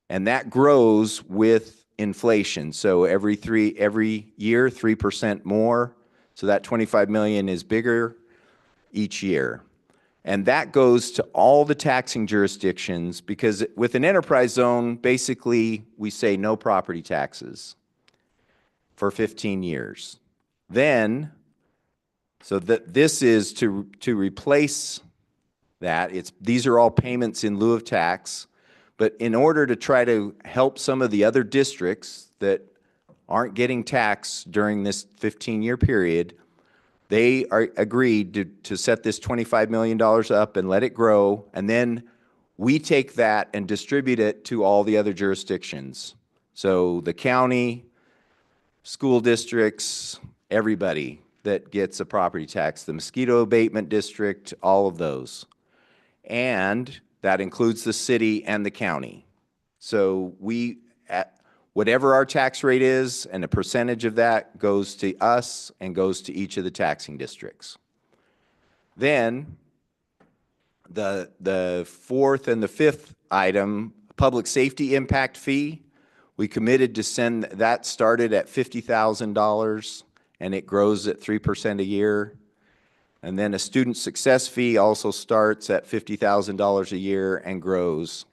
H: And that grows with inflation. So every year, 3% more. So that 25 million is bigger each year. And that goes to all the taxing jurisdictions because with an enterprise zone, basically we say no property taxes for 15 years. Then, so this is to replace that. These are all payments in lieu of tax. But in order to try to help some of the other districts that aren't getting taxed during this 15-year period, they agreed to set this $25 million up and let it grow, and then we take that and distribute it to all the other jurisdictions. So the county, school districts, everybody that gets a property tax, the mosquito abatement district, all of those. And that includes the city and the county. So whatever our tax rate is, and a percentage of that goes to us and goes to each of the taxing districts. Then the fourth and the fifth item, public safety impact fee, we committed to send that started at $50,000 and it grows at 3% a year. And then a student success fee also starts at $50,000 a year and grows.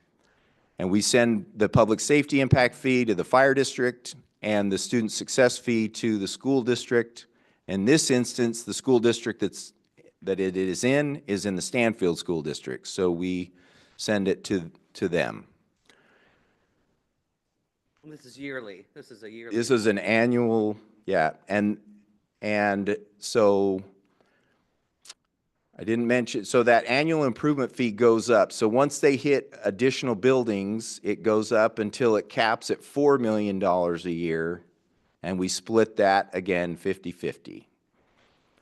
H: And we send the public safety impact fee to the fire district and the student success fee to the school district. In this instance, the school district that it is in the Stanfield School District, so we send it to them.
A: This is yearly. This is a yearly.
H: This is an annual, yeah, and so I didn't mention, so that annual improvement fee goes up. So once they hit additional buildings, it goes up until it caps at $4 million a year, and we split that again 50-50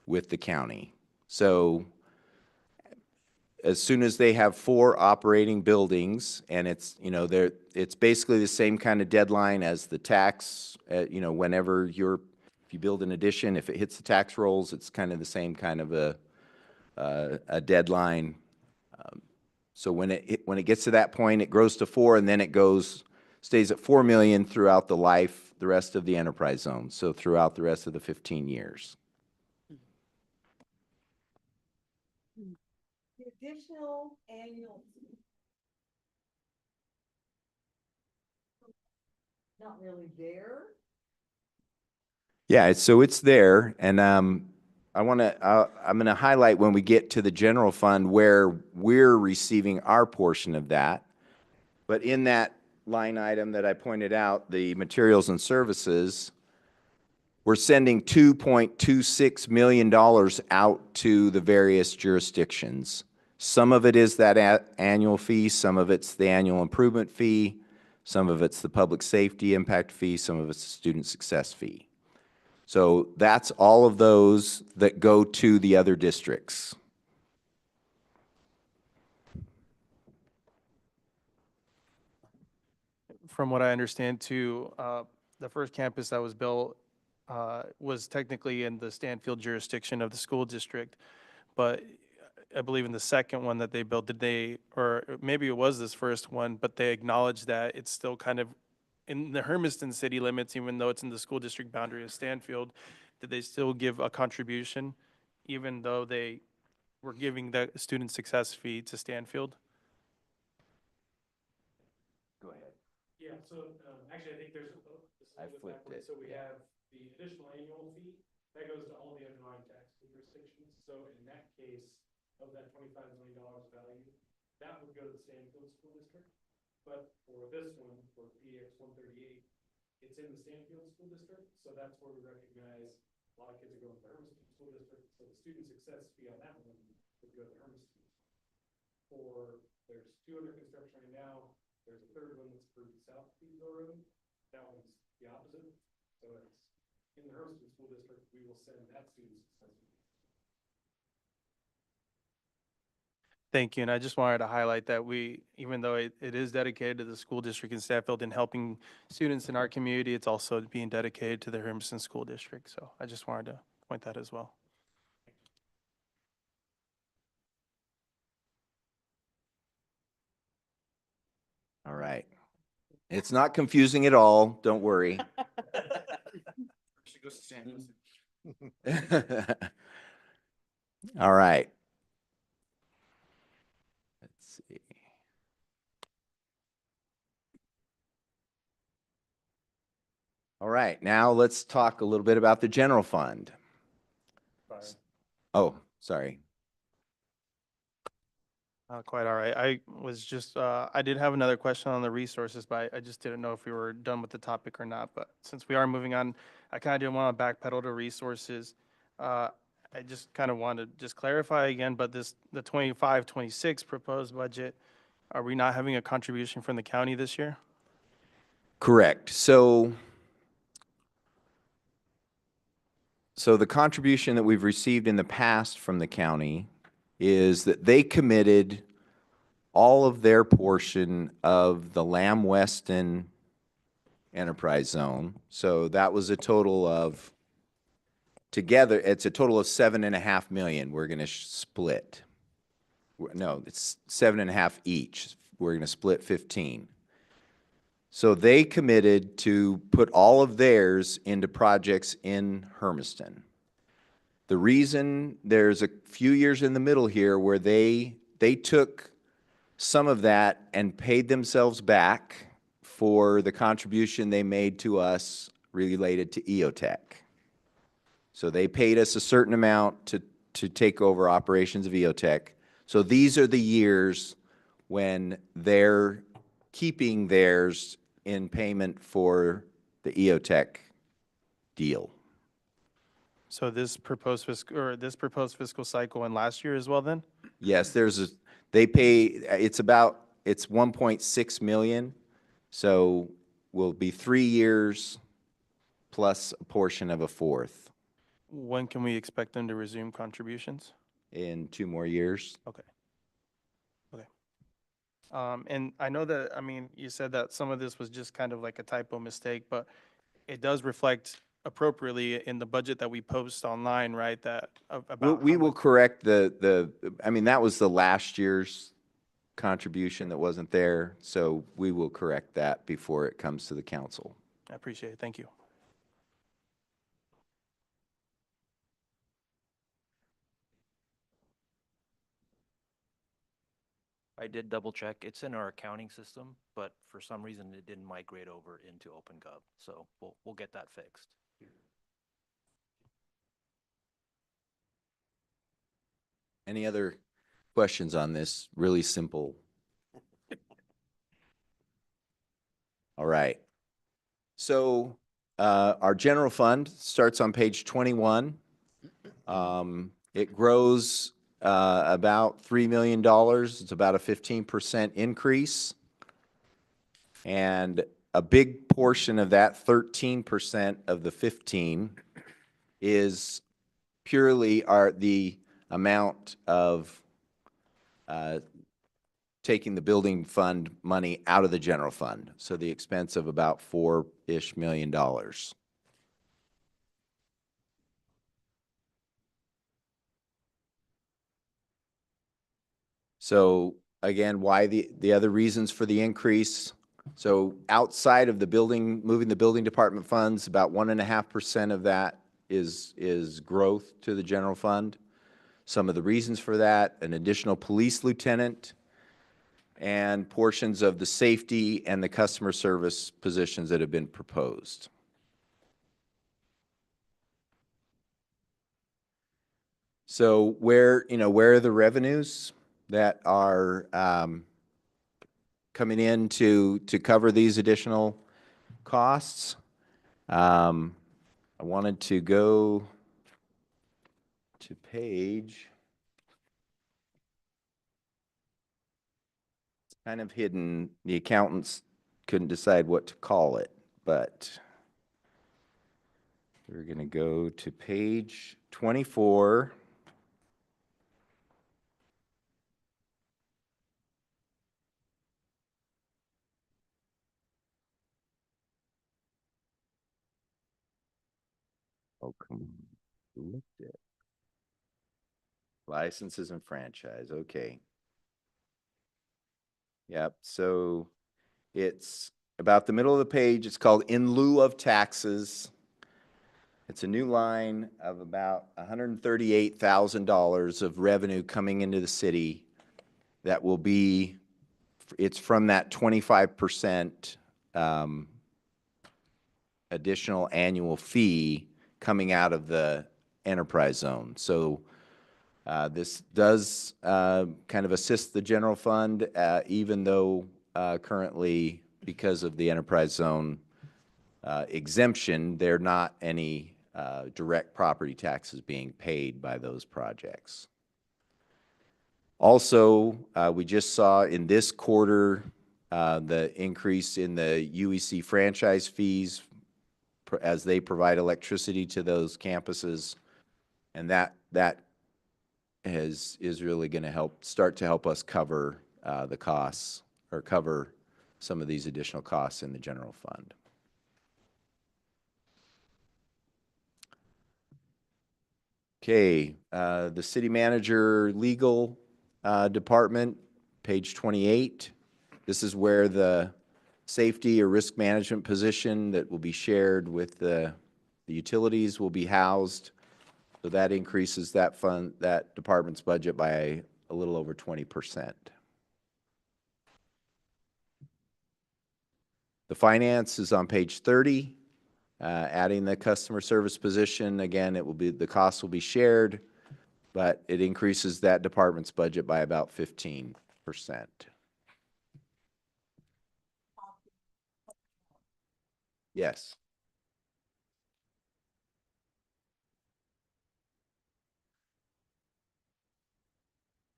H: with the county. So as soon as they have 4 operating buildings, and it's, you know, it's basically the same kind of deadline as the tax, you know, whenever if you build an addition, if it hits the tax rolls, it's kind of the same kind of a deadline. So when it gets to that point, it grows to 4, and then it stays at 4 million throughout the rest of the enterprise zone. So throughout the rest of the 15 years.
N: The additional annual. Not really there.
H: Yeah, so it's there, and I'm going to highlight when we get to the general fund where we're receiving our portion of that. But in that line item that I pointed out, the materials and services, we're sending $2.26 million out to the various jurisdictions. Some of it is that annual fee, some of it's the annual improvement fee, some of it's the public safety impact fee, some of it's the student success fee. So that's all of those that go to the other districts.
G: From what I understand too, the first campus that was built was technically in the Stanfield jurisdiction of the school district. But I believe in the second one that they built, or maybe it was this first one, but they acknowledged that it's still kind of in the Hermiston city limits, even though it's in the school district boundary of Stanfield. Did they still give a contribution, even though they were giving the student success fee to Stanfield?
H: Go ahead.
O: Yeah, so actually, I think there's
H: I flipped it.
O: So we have the additional annual fee, that goes to all the underlying tax jurisdictions. So in that case, of that $25 million value, that would go to the Stanfield School District. But for this one, for PX 138, it's in the Stanfield School District, so that's where we recognize a lot of kids are going to the Hermiston School District, so the student success fee on that one would go to Hermiston. There's 2 under construction right now, there's a third one that's for South Peterborough Road, that one's the opposite, so it's in the Hermiston School District, we will send that student success fee.
G: Thank you, and I just wanted to highlight that even though it is dedicated to the school district in Stanfield and helping students in our community, it's also being dedicated to the Hermiston School District. So I just wanted to point that as well.
H: All right. It's not confusing at all, don't worry. All right. Let's see. All right, now let's talk a little bit about the general fund. Oh, sorry.
G: Quite all right. I was just, I did have another question on the resources, but I just didn't know if we were done with the topic or not. But since we are moving on, I kind of didn't want to backpedal to resources. I just kind of want to just clarify again, but the 25-26 proposed budget, are we not having a contribution from the county this year?
H: Correct. So the contribution that we've received in the past from the county is that they committed all of their portion of the Lamb Weston Enterprise Zone. So that was a total of, together, it's a total of $7.5 million we're going to split. No, it's 7.5 each. We're going to split 15. So they committed to put all of theirs into projects in Hermiston. The reason there's a few years in the middle here where they took some of that and paid themselves back for the contribution they made to us related to EOTech. So they paid us a certain amount to take over operations of EOTech. So these are the years when they're keeping theirs in payment for the EOTech deal.
G: So this proposed fiscal cycle and last year as well then?
H: Yes, they pay, it's 1.6 million. So will be 3 years plus a portion of a fourth
G: When can we expect them to resume contributions?
H: in 2 more years.
G: Okay. Okay. And I know that, I mean, you said that some of this was just kind of like a typo mistake, but it does reflect appropriately in the budget that we post online, right? That about
H: We
G: how
H: will
G: much-
H: correct I mean, that was the last year's contribution that wasn't there. So we will correct that before it comes to the council.
G: I appreciate it. Thank you.
P: I did double check. It's in our accounting system, but for some reason it didn't migrate over into OpenGov. So we'll get that fixed.
H: Any other questions on this? Really simple. All right. So our general fund starts on page 21. It grows about $3 million. It's about a 15% increase. And a big portion of that 13% of the 15 is purely the amount of taking the building fund money out of the general fund. So the expense of about $4-ish million. So again, why the other reasons for the increase? So outside of the building, moving the building department funds, about 1.5% of that is growth to the general fund. Some of the reasons for that: an additional police lieutenant and portions of the safety and the customer service positions that have been proposed. So where are the revenues that are coming in to cover these additional costs? I wanted to go to page, it's kind of hidden. The accountants couldn't decide what to call it, but we're going to go to page 24. Oh, come on. Looked at licenses and franchise. Okay. Yep. So it's about the middle of the page. It's called In Lieu of Taxes. It's a new line of about $138,000 of revenue coming into the city that will be, it's from that 25% additional annual fee coming out of the enterprise zone. So this does kind of assist the general fund, even though currently, because of the enterprise zone exemption, there are not any direct property taxes being paid by those projects. Also, we just saw in this quarter the increase in the UEC franchise fees as they provide electricity to those campuses, and that is really going to start to help us cover the costs, or cover some of these additional costs in the general fund. Okay, the city manager legal department, page 28. This is where the safety or risk management position that will be shared with the utilities will be housed. So that increases that department's budget by a little over 20%. The finance is on page 30. Adding the customer service position, again, it will be, the cost will be shared, but it increases that department's budget by about 15%. Yes.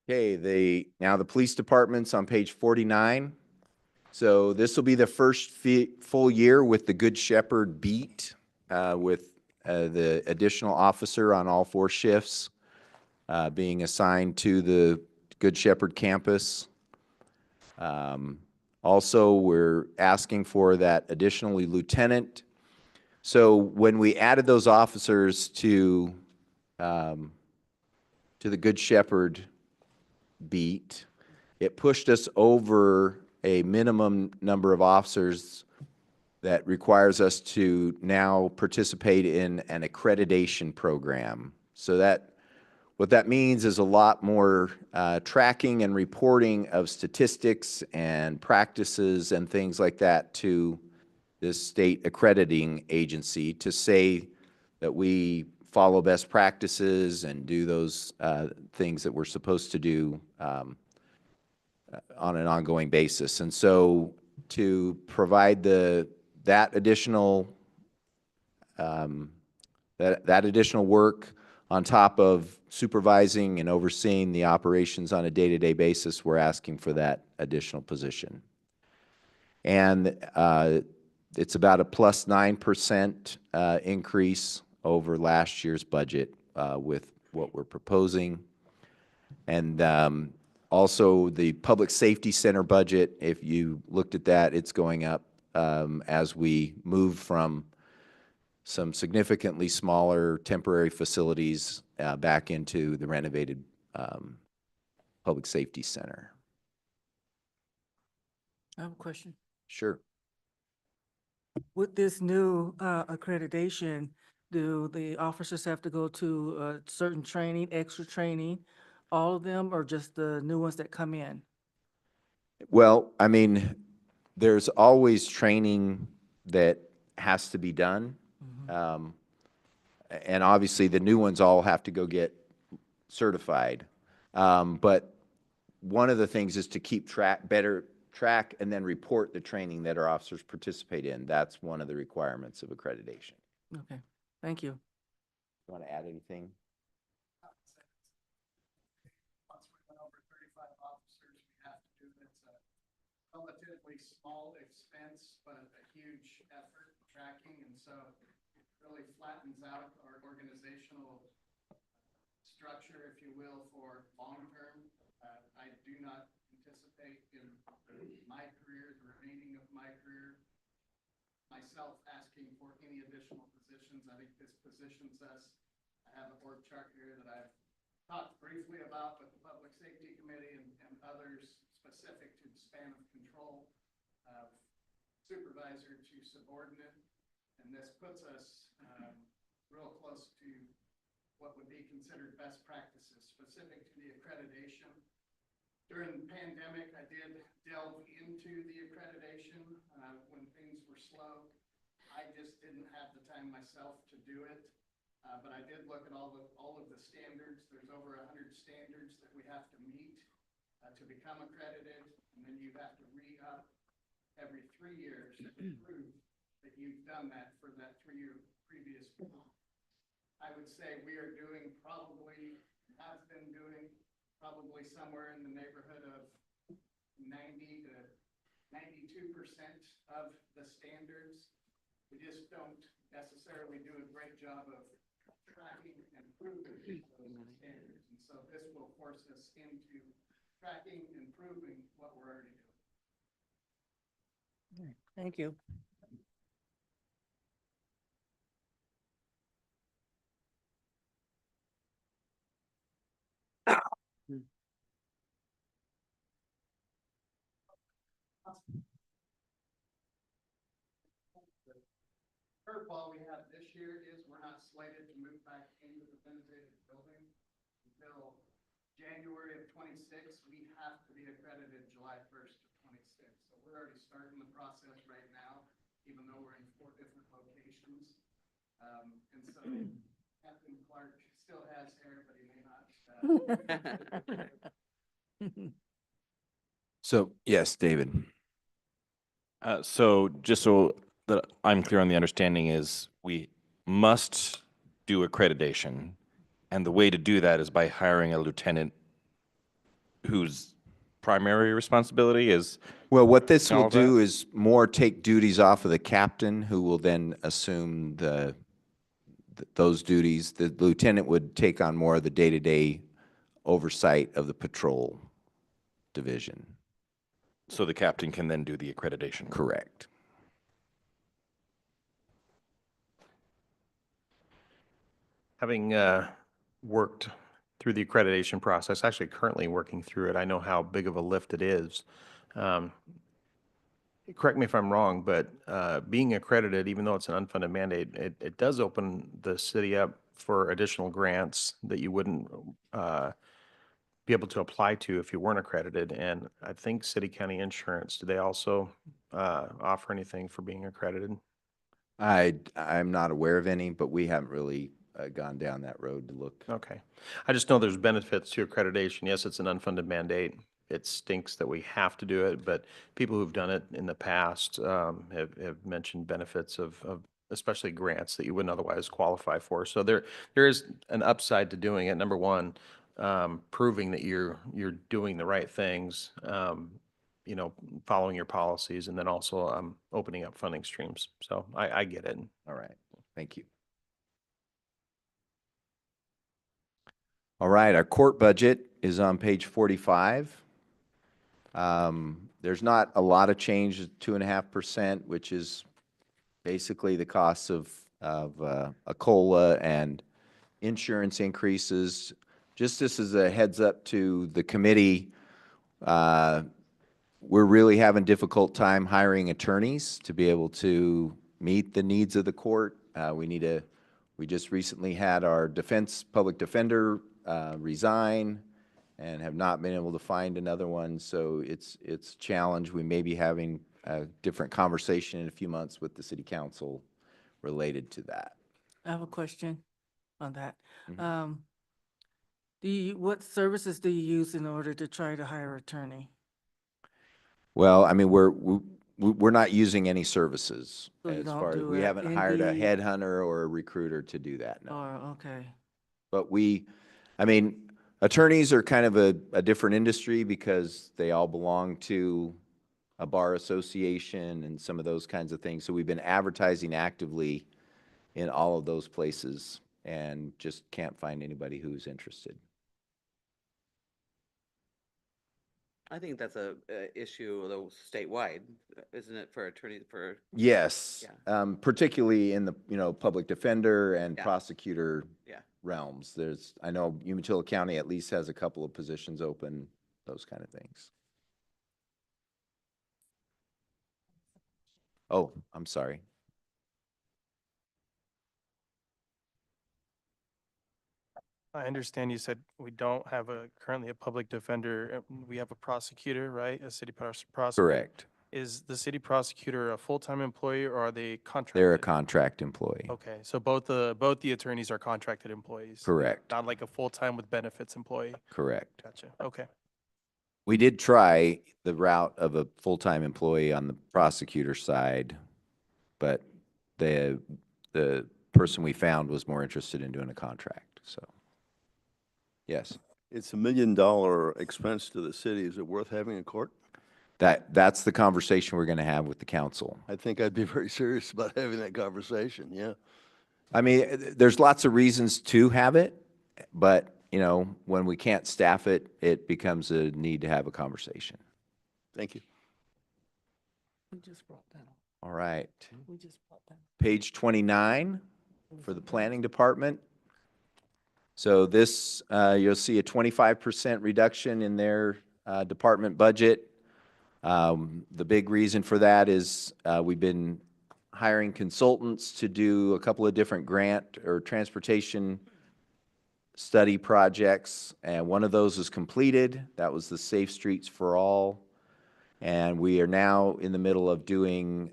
H: Okay, now the police department's on page 49. So this will be the first full year with the Good Shepherd beat, with the additional officer on all 4 shifts being assigned to the Good Shepherd campus. Also, we're asking for that additionally lieutenant. So when we added those officers to the Good Shepherd beat, it pushed us over a minimum number of officers that requires us to now participate in an accreditation program. So what that means is a lot more tracking and reporting of statistics and practices and things like that to this state accrediting agency to say that we follow best practices and do those things that we're supposed to do on an ongoing basis. And so to provide that additional work on top of supervising and overseeing the operations on a day-to-day basis, we're asking for that additional position. And it's about a plus 9% increase over last year's budget with what we're proposing. And also the Public Safety Center budget, if you looked at that, it's going up as we move from some significantly smaller temporary facilities back into the renovated Public Safety Center.
E: I have a question.
H: Sure.
E: With this new accreditation, do the officers have to go to certain training, extra training, all of them, or just the new ones that come in?
H: Well, I mean, there's always training that has to be done. And obviously, the new ones all have to go get certified. But one of the things is to keep better track and then report the training that our officers participate in. That's one of the requirements of accreditation.
E: Okay, thank you.
H: You want to add anything?
O: Once we went over 35 officers, we have to do it. It's a relatively small expense, but a huge effort tracking, and so it really flattens out our organizational structure, if you will, for long term. I do not anticipate in my career, the remaining of my career, myself asking for any additional positions. I think this positions us. I have a org chart here that I've talked briefly about with the Public Safety Committee and others specific to the span of control of supervisor to subordinate. And this puts us real close to what would be considered best practices specific to the accreditation. During the pandemic, I did delve into the accreditation when things were slow. I just didn't have the time myself to do it, but I did look at all of the standards. There's over 100 standards that we have to meet to become accredited, and then you have to re-up every 3 years to prove that you've done that for that 3-year previous period. I would say we are doing probably somewhere in the neighborhood of 90 to 92% of the standards. We just don't necessarily do a great job of tracking and proving those standards. And so this will force us into tracking and proving what we're already doing.
E: Thank you.
O: Curveball we have this year is we're not slated to move back into the renovated building until January of 26. We have to be accredited July 1st of 26. So we're already starting the process right now.
B: even though we're in 4 different locations. And so Captain Clark still has hair, but he may not.
H: So, yes, David.
M: So just so that I'm clear on the understanding is we must do accreditation. And the way to do that is by hiring a lieutenant whose primary responsibility is.
H: Well, what this
M: all
H: will
M: of that?
H: do is more take duties off of the captain, who will then assume those duties. The lieutenant would take on more of the day-to-day oversight of the patrol division.
M: So the captain can then do the accreditation.
H: Correct.
C: Having worked through the accreditation process, actually currently working through it, I know how big of a lift it is. Correct me if I'm wrong, but being accredited, even though it's an unfunded mandate, it does open the city up for additional grants that you wouldn't be able to apply to if you weren't accredited. And I think city county insurance, do they also offer anything for being accredited?
H: I'm not aware of any, but we haven't really gone down that road to look.
C: Okay. I just know there's benefits to accreditation. Yes, it's an unfunded mandate. It stinks that we have to do it, but people who've done it in the past have mentioned benefits of especially grants that you wouldn't otherwise qualify for. So there is an upside to doing it. Number one, proving that you're doing the right things, you know, following your policies, and then also opening up funding streams. So I get it.
H: All right, thank you. All right, our court budget is on page 45. There's not a lot of change, 2.5%, which is basically the costs of a COLA and insurance increases. Just this is a heads up to the committee. We're really having a difficult time hiring attorneys to be able to meet the needs of the court. We just recently had our public defender resign and have not been able to find another one. So it's a challenge. We may be having a different conversation in a few months with the city council related to that.
E: I have a question on that.
H: Mhm.
E: What services do you use in order to try to hire an attorney?
H: Well, I mean, we're not using any services
E: So you
H: as
E: don't
H: far as,
E: do
H: we haven't hired a
E: Indeed?
H: headhunter or a recruiter to do that, no.
E: Or, okay.
H: But I mean, attorneys are kind of a different industry because they all belong to a bar association and some of those kinds of things. So we've been advertising actively in all of those places and just can't find anybody who's interested.
A: I think that's a issue though statewide, isn't it, for attorneys for?
H: Yes,
A: Yeah.
H: particularly in the, public defender and
A: Yeah.
H: prosecutor
A: Yeah.
H: realms. I know Umatilla County at least has a couple of positions open, those kind of things. Oh, I'm sorry.
G: I understand you said we don't have currently a public defender. We have a prosecutor, right? A city prosecutor.
H: Correct.
G: Is the city prosecutor a full-time employee or are they contracted?
H: They're a contract employee.
G: Okay, so both the attorneys are contracted employees?
H: Correct.
G: Not like a full-time with benefits employee?
H: Correct.
G: Gotcha, okay.
H: We did try the route of a full-time employee on the prosecutor side, but the person we found was more interested in doing a contract, so. Yes,
I: It's $1 million expense to the city. Is it worth having a court?
H: that's the conversation we're going to have with the council.
I: I think I'd be very serious about having that conversation, yeah.
H: I mean, there's lots of reasons to have it, but, when we can't staff it, it becomes a need to have a conversation.
I: Thank you.
E: We just brought that up.
H: All right.
E: We just brought that up.
H: Page 29 for the planning department. So this, you'll see a 25% reduction in their department budget. The big reason for that is we've been hiring consultants to do a couple of different grant or transportation study projects, and one of those is completed. That was the Safe Streets for All. And we are now in the middle of doing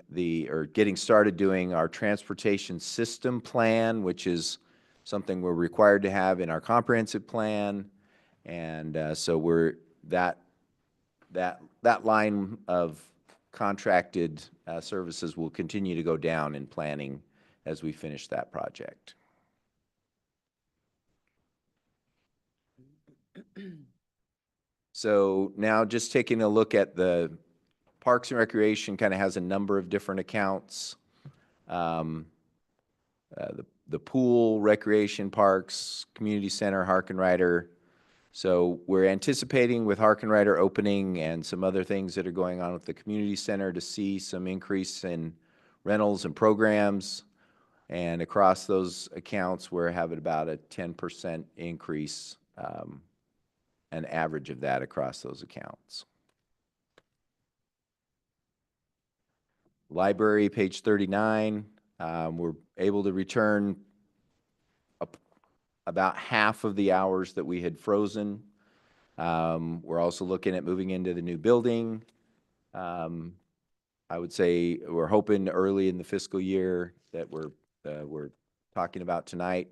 H: or getting started doing our transportation system plan, which is something we're required to have in our comprehensive plan. And so that line of contracted services will continue to go down in planning as we finish that project. So now just taking a look at the Parks and Recreation, kind of has a number of different accounts. The pool, recreation parks, community center, Harkenrider. So we're anticipating with Harkenrider opening and some other things that are going on with the community center to see some increase in rentals and programs. And across those accounts, we're having about a 10% increase, an average of that across those accounts. Library, page 39, we're able to return about half of the hours that we had frozen. We're also looking at moving into the new building. I would say we're hoping early in the fiscal year that we're talking about tonight.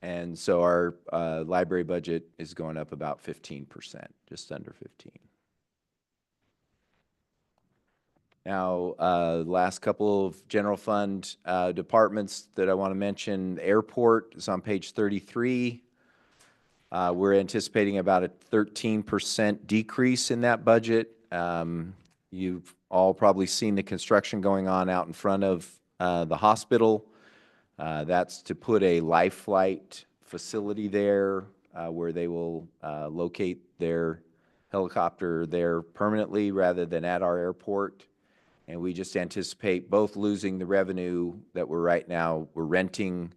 H: And so our library budget is going up about 15%, just under 15. Now, last couple of general fund departments that I want to mention. Airport is on page 33. We're anticipating about a 13% decrease in that budget. You've all probably seen the construction going on out in front of the hospital. That's to put a life flight facility there where they will locate their helicopter there permanently rather than at our airport. And we just anticipate both losing the revenue that we're renting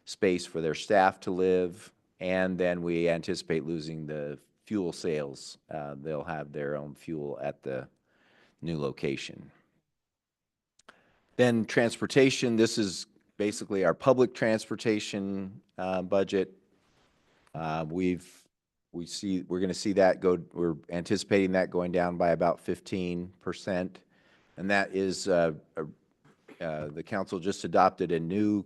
H: space for their staff to live, and then we anticipate losing the fuel sales. They'll have their own fuel at the new location. Then transportation, this is basically our public transportation budget. We're going to see that we're anticipating that going down by about 15%. And that is, the council just adopted a new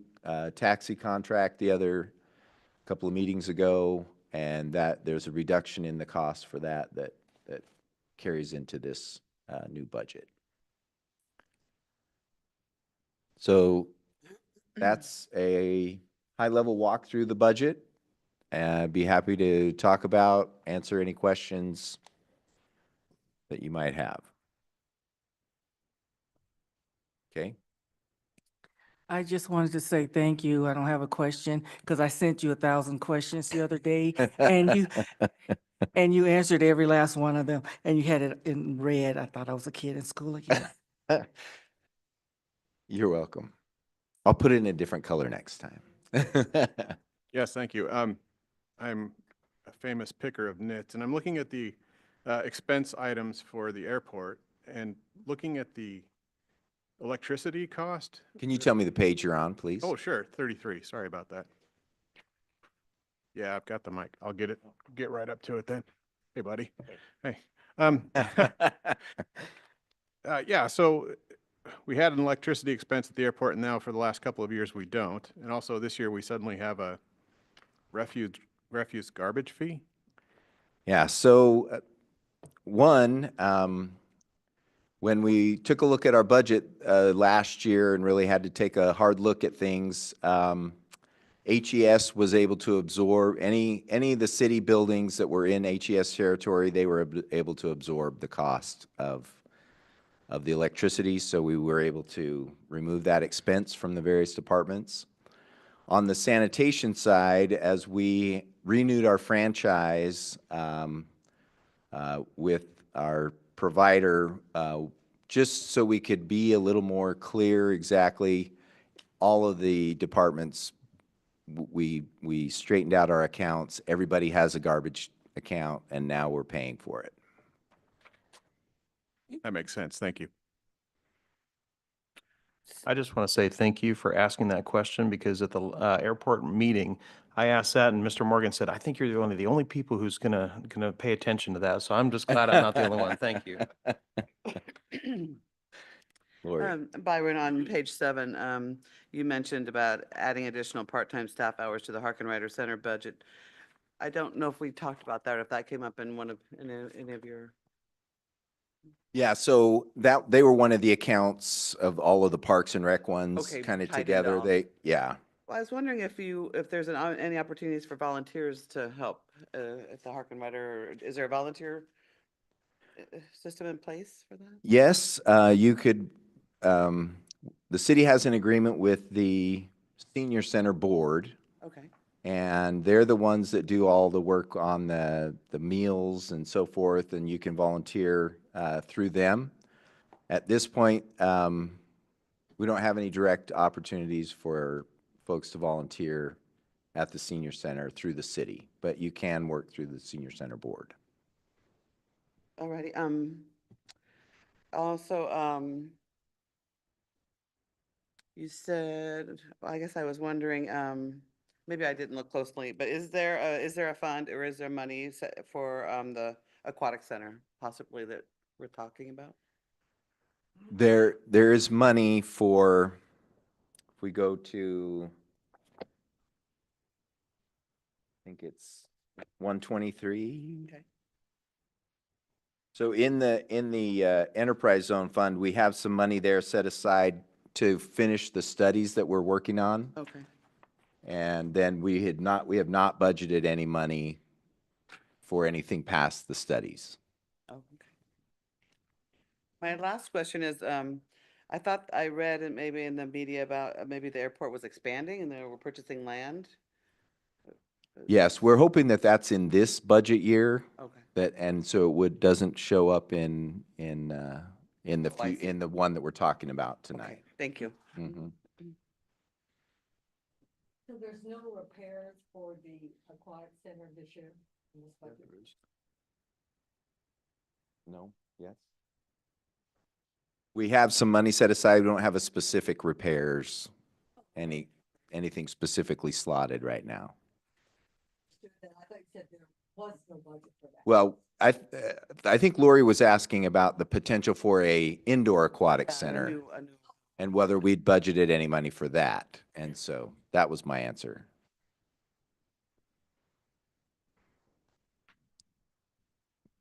H: taxi contract the other couple of meetings ago, and that there's a reduction in the cost for that carries into this new budget. So that's a high-level walk through the budget. I'd be happy to talk about, answer any questions that you might have. Okay.
E: I just wanted to say thank you. I don't have a question because I sent you 1,000 questions the other day and you answered every last one of them and you had it in red. I thought I was a kid in school again.
H: You're welcome. I'll put it in a different color next time.
Q: Yes, thank you. I'm a famous picker of nits, and I'm looking at the expense items for the airport and looking at the electricity cost.
H: Can you tell me the page you're on, please?
Q: Oh, sure, 33. Sorry about that. Yeah, I've got the mic. I'll get right up to it then. Hey, buddy. Hey. Yeah, so we had an electricity expense at the airport, and now for the last couple of years we don't. And also this year we suddenly have a refuse garbage fee.
H: Yeah, so one, when we took a look at our budget last year and really had to take a hard look at things, HES was able to absorb any of the city buildings that were in HES territory. They were able to absorb the cost of the electricity, so we were able to remove that expense from the various departments. On the sanitation side, as we renewed our franchise with our provider, just so we could be a little more clear exactly all of the departments, we straightened out our accounts. Everybody has a garbage account, and now we're paying for it.
Q: That makes sense. Thank you.
C: I just want to say thank you for asking that question, because at the airport meeting, I asked that and Mr. Morgan said, I think you're one of the only people who's gonna pay attention to that. So I'm just glad I'm not the only one. Thank you.
H: Lori.
A: Byron, on page 7, you mentioned about adding additional part-time staff hours to the Harkin Rider Center budget. I don't know if we talked about that, or if that came up in any of your.
H: Yeah, so that, they were one of the accounts of all of the Parks and Rec ones,
A: Okay,
H: kind of
A: tied into
H: together.
A: all.
H: They, yeah.
A: Well, I was wondering if there's any opportunities for volunteers to help at the Harkin Rider, or is there a volunteer system in place for that?
H: Yes, you could, the city has an agreement with the senior center board,
A: Okay.
H: and they're the ones that do all the work on the meals and so forth, and you can volunteer through them. At this point, we don't have any direct opportunities for folks to volunteer at the senior center through the city, but you can work through the senior center board.
A: Alrighty, also, you said, well, I guess I was wondering, maybe I didn't look closely, but is there a fund, or is there money set for, the aquatic center possibly that we're talking about?
H: There is money for, if we go to, I think it's 123.
A: Okay.
H: So in the enterprise zone fund, we have some money there set aside to finish the studies that we're working on.
A: Okay.
H: And then we have not budgeted any money for anything past the studies.
A: Oh, okay. My last question is, I thought I read it maybe in the media about maybe the airport was expanding and they were purchasing land.
H: Yes, we're hoping that that's in this budget year.
A: Okay.
H: That, and so doesn't show up in the
A: Oh, I see.
H: in the one that we're talking about tonight.
A: Okay, thank you.
H: Mhm.
N: So there's no repairs for the aquatic center this year in this budget?
H: No, yes. We have some money set aside. We don't have a specific repairs, anything specifically slotted right now.
N: I thought you said there was no budget for that.
H: Well, I think Lori was asking about the potential for a indoor aquatic
A: Yeah,
H: center
A: a new-
H: and whether we'd budgeted any money for that. And so that was my answer.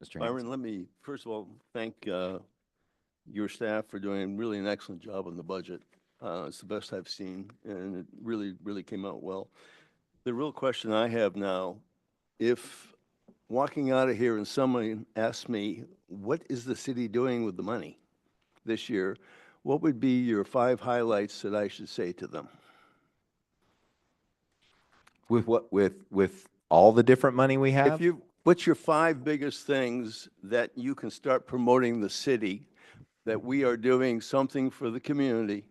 H: Mr. Haynes?
I: Byron, let me, first of all, thank your staff for doing really an excellent job on the budget. It's the best I've seen, and it really, really came out well. The real question I have now, if walking out of here and someone asks me, what is the city doing with the money this year? What would be your 5 highlights that I should say to them?
H: With what, with all the different money we have?
I: If you, what's your 5 biggest things that you can start promoting the city, that we are doing something for the community?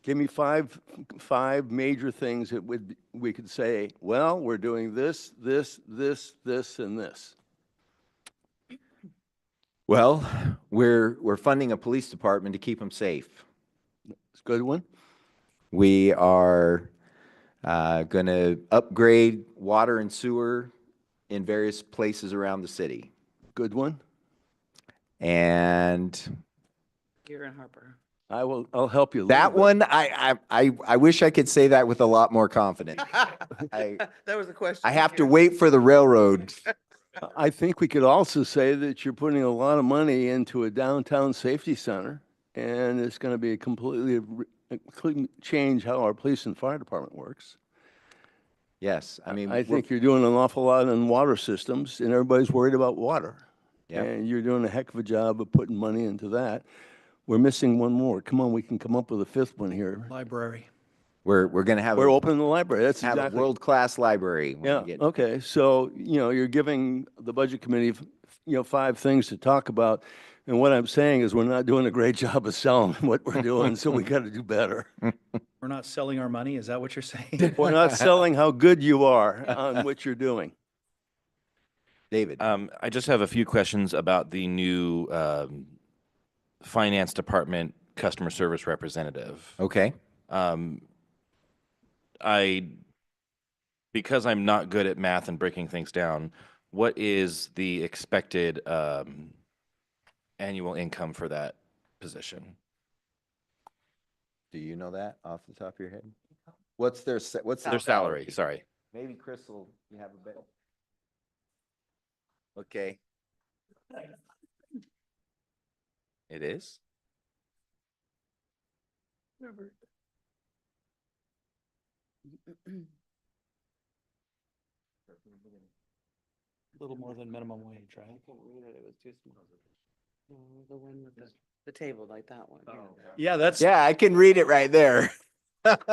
I: Give me five major things that we could say, well, we're doing this, this, this, this, and this.
H: Well, we're funding a police department to keep them safe.
I: It's a good one.
H: We are going to upgrade water and sewer in various places around the city.
I: Good one.
H: And
A: Gear and Harper.
I: I'll help you. a
H: that
I: little bit.
H: one, I wish I could say that with a lot more confidence.
A: That was a question.
H: I have to
A: here.
H: wait for the railroad.
I: I think we could also say that you're putting a lot of money into a downtown safety center, and it's going to be a completely change how our police and fire department works.
H: Yes, I mean,
I: I think you're doing an awful lot in water systems, and everybody's worried about water.
H: Yep.
I: And you're doing a heck of a job of putting money into that. We're missing one more. Come on, we can come up with a 5th one here.
B: Library.
H: we're going to have
I: We're opening the library. That's
H: have
I: exactly.
H: a world-class library. when we
I: Yeah,
H: get-
I: okay, so, you're giving the budget committee, 5 things to talk about. And what I'm saying is we're not doing a great job of selling what we're doing, so we got to do better.
B: We're not selling our money, is that what you're saying?
I: We're not selling how good you are on what you're doing.
H: David?
M: I just have a few questions about the new finance department customer service representative.
H: Okay.
M: Because I'm not good at math and breaking things down, what is the expected annual income for that position?
H: Do you know that off the top of your head? What's what's
M: Their salary, sorry.
H: Maybe Crystal, you have a bit. Okay.
M: It is?
B: A little more than minimum wage, right?
A: I couldn't read it, it was too small. No, the one with the table like that one.
B: Yeah, that's.
H: Yeah, I can read it right there.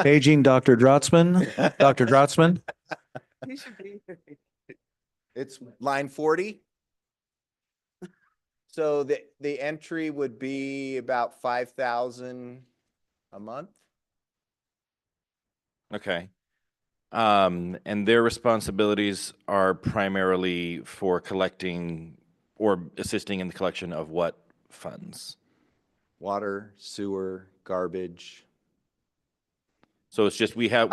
R: Paging Dr. Drotzman. Dr. Drotzman.
A: You should be.
H: It's line 40. So the entry would be about 5,000 a month.
M: Okay. And their responsibilities are primarily for collecting or assisting in the collection of what funds?
H: Water, sewer, garbage.
M: So it's just, we have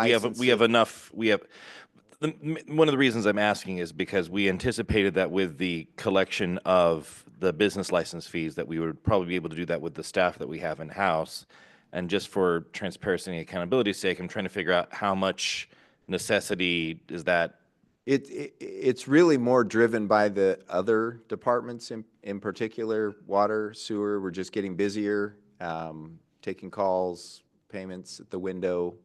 M: enough, one of the reasons I'm asking is because we anticipated that with the collection of the business license fees, that we would probably be able to do that with the staff that we have in-house. And just for transparency and accountability's sake, I'm trying to figure out how much necessity is that.
H: It's really more driven by the other departments, in particular, water, sewer. We're just getting busier, taking calls, payments at the window.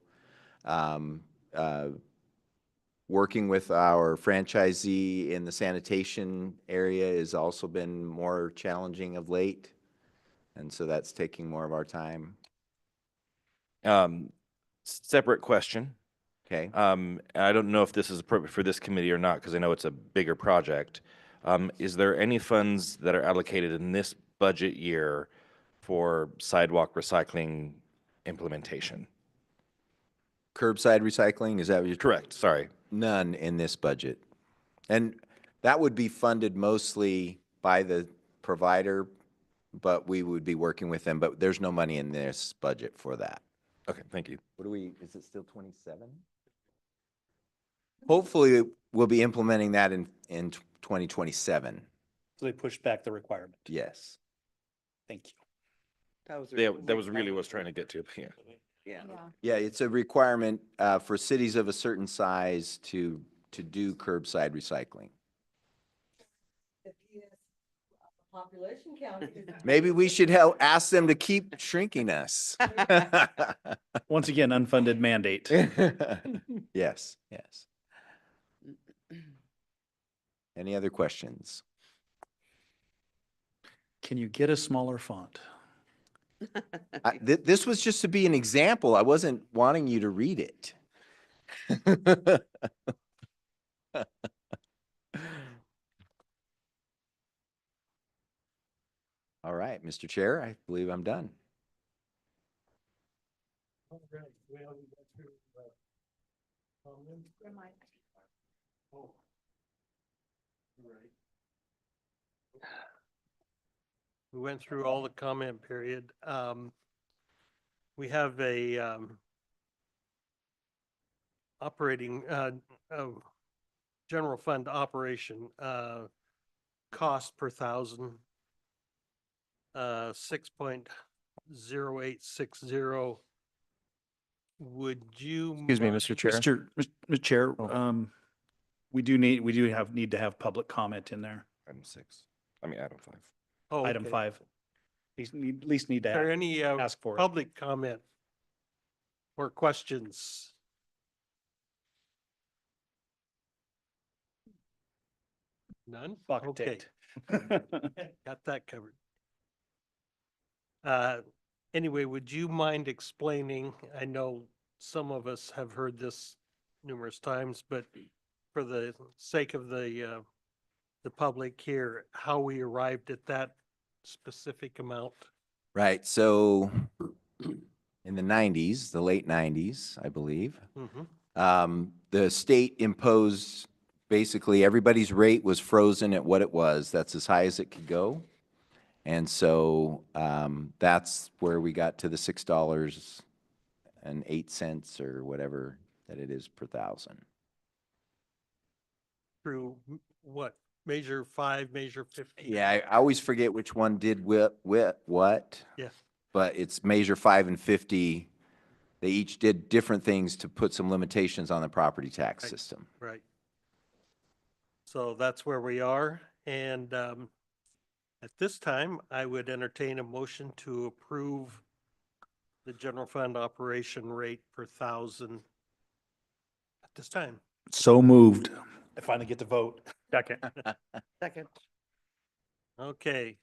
H: Working with our franchisee in the sanitation area has also been more challenging of late. And so that's taking more of our time.
M: Separate question.
H: Okay.
M: I don't know if this is appropriate for this committee or not, because I know it's a bigger project. Is there any funds that are allocated in this budget year for sidewalk recycling implementation?
H: Curbside recycling, is that what you're?
M: Correct, sorry.
H: None in this budget. And that would be funded mostly by the provider, but we would be working with them, but there's no money in this budget for that.
M: Okay, thank you.
H: What do we, is it still 27? Hopefully, we'll be implementing that in 2027.
B: So they pushed back the requirement.
H: Yes.
B: Thank you.
M: That was really what I was trying to get to, yeah.
A: Yeah.
H: Yeah, it's a requirement for cities of a certain size to do curbside recycling.
N: The PS population count is.
H: Maybe we should ask them to keep shrinking us.
B: Once again, unfunded mandate.
H: Yes, yes. Any other questions?
B: Can you get a smaller font?
H: This was just to be an example. I wasn't wanting you to read it. All right, Mr. Chair, I believe I'm done.
K: All right, well, we got through, comments. Oh. Right. We went through all the comment period. We have a, operating, general fund operation, cost per thousand, 6.0860. Would you?
C: Excuse me, Mr. Chair.
B: Mr. Chair, we do need to have public comment in there.
M: Item 5.
K: Oh,
B: Item
K: okay.
B: 5. At least need to
K: Is there any
B: ask for it.
K: public comment or questions? None?
B: Buck
K: Okay.
B: ticked.
K: Got that covered. Anyway, would you mind explaining, I know some of us have heard this numerous times, but for the sake of the public here, how we arrived at that specific amount?
H: Right, so in the 90s, the late 90s, I believe, the state imposed, basically everybody's rate was frozen at what it was. That's as high as it could go. And so that's where we got to the $6.08 or whatever that it is per thousand.
K: Through what, measure 5, measure 50?
H: Yeah, I always forget which one did what.
K: Yeah.
H: But it's measure 5 and 50 they each did different things to put some limitations on the property tax
K: Right.
H: system.
K: Right. So that's where we are. And at this time, I would entertain a motion to approve the general fund operation rate per thousand at this time.
B: So moved. I finally get to vote.
J: Second.
A: Second.
K: Okay.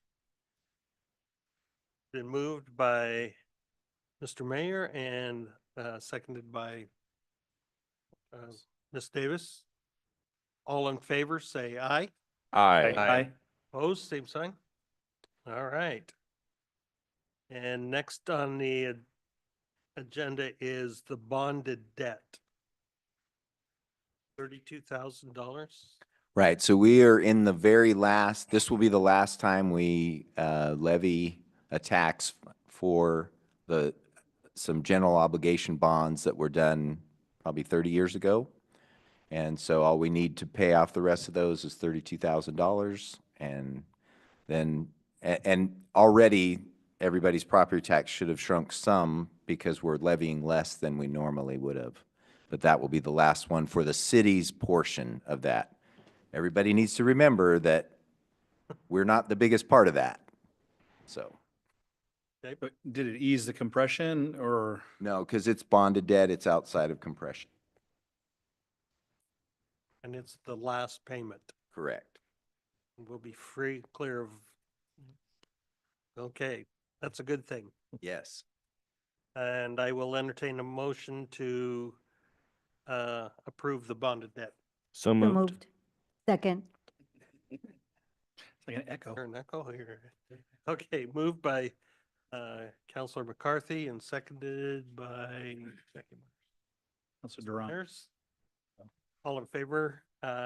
K: Been moved by Mr. Mayor and seconded by Ms. Davis. All in favor, say aye.
M: Aye.
B: Aye.
K: Opposed, same sign. All right. And next on the agenda is the bonded debt. $32,000.
H: Right, so we are in the very last, this will be the last time we levy a tax for some general obligation bonds that were done probably 30 years ago. And so all we need to pay off the rest of those is $32,000. And then, and already everybody's property tax should have shrunk some because we're levying less than we normally would have. But that will be the last one for the city's portion of that. Everybody needs to remember that we're not the biggest part of that. So,
B: But did it ease the compression or?
H: no, because it's bonded debt, it's outside of compression.
K: And it's the last payment.
H: Correct.
K: We'll be free, clear of. Okay, that's a good thing.
H: Yes.
K: And I will entertain a motion to approve the bonded debt.
M: So
D: So
M: moved.
D: moved. Second.
B: It's like an echo.
K: Hear an echo here. Okay, moved by Counselor McCarthy and seconded by
B: Counselor Durant.
K: Myers. All in favor,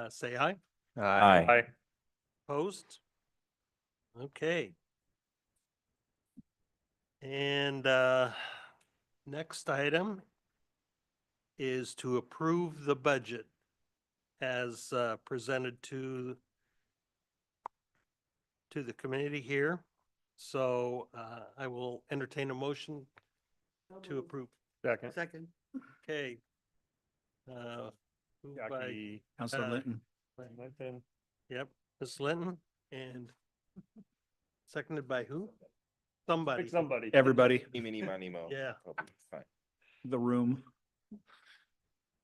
K: say aye.
M: Aye.
J: Aye.
K: Opposed? Okay. And next item is to approve the budget as presented to the committee here. So I will entertain a motion to approve.
J: Second.
A: Second.
K: Okay. Moved by,
J: Jackie.
B: Counselor Linton.
J: Linton.
K: yep, Ms. Linton, and seconded by who? Somebody.
J: Pick somebody.
B: Everybody,
K: Yeah,
B: the room.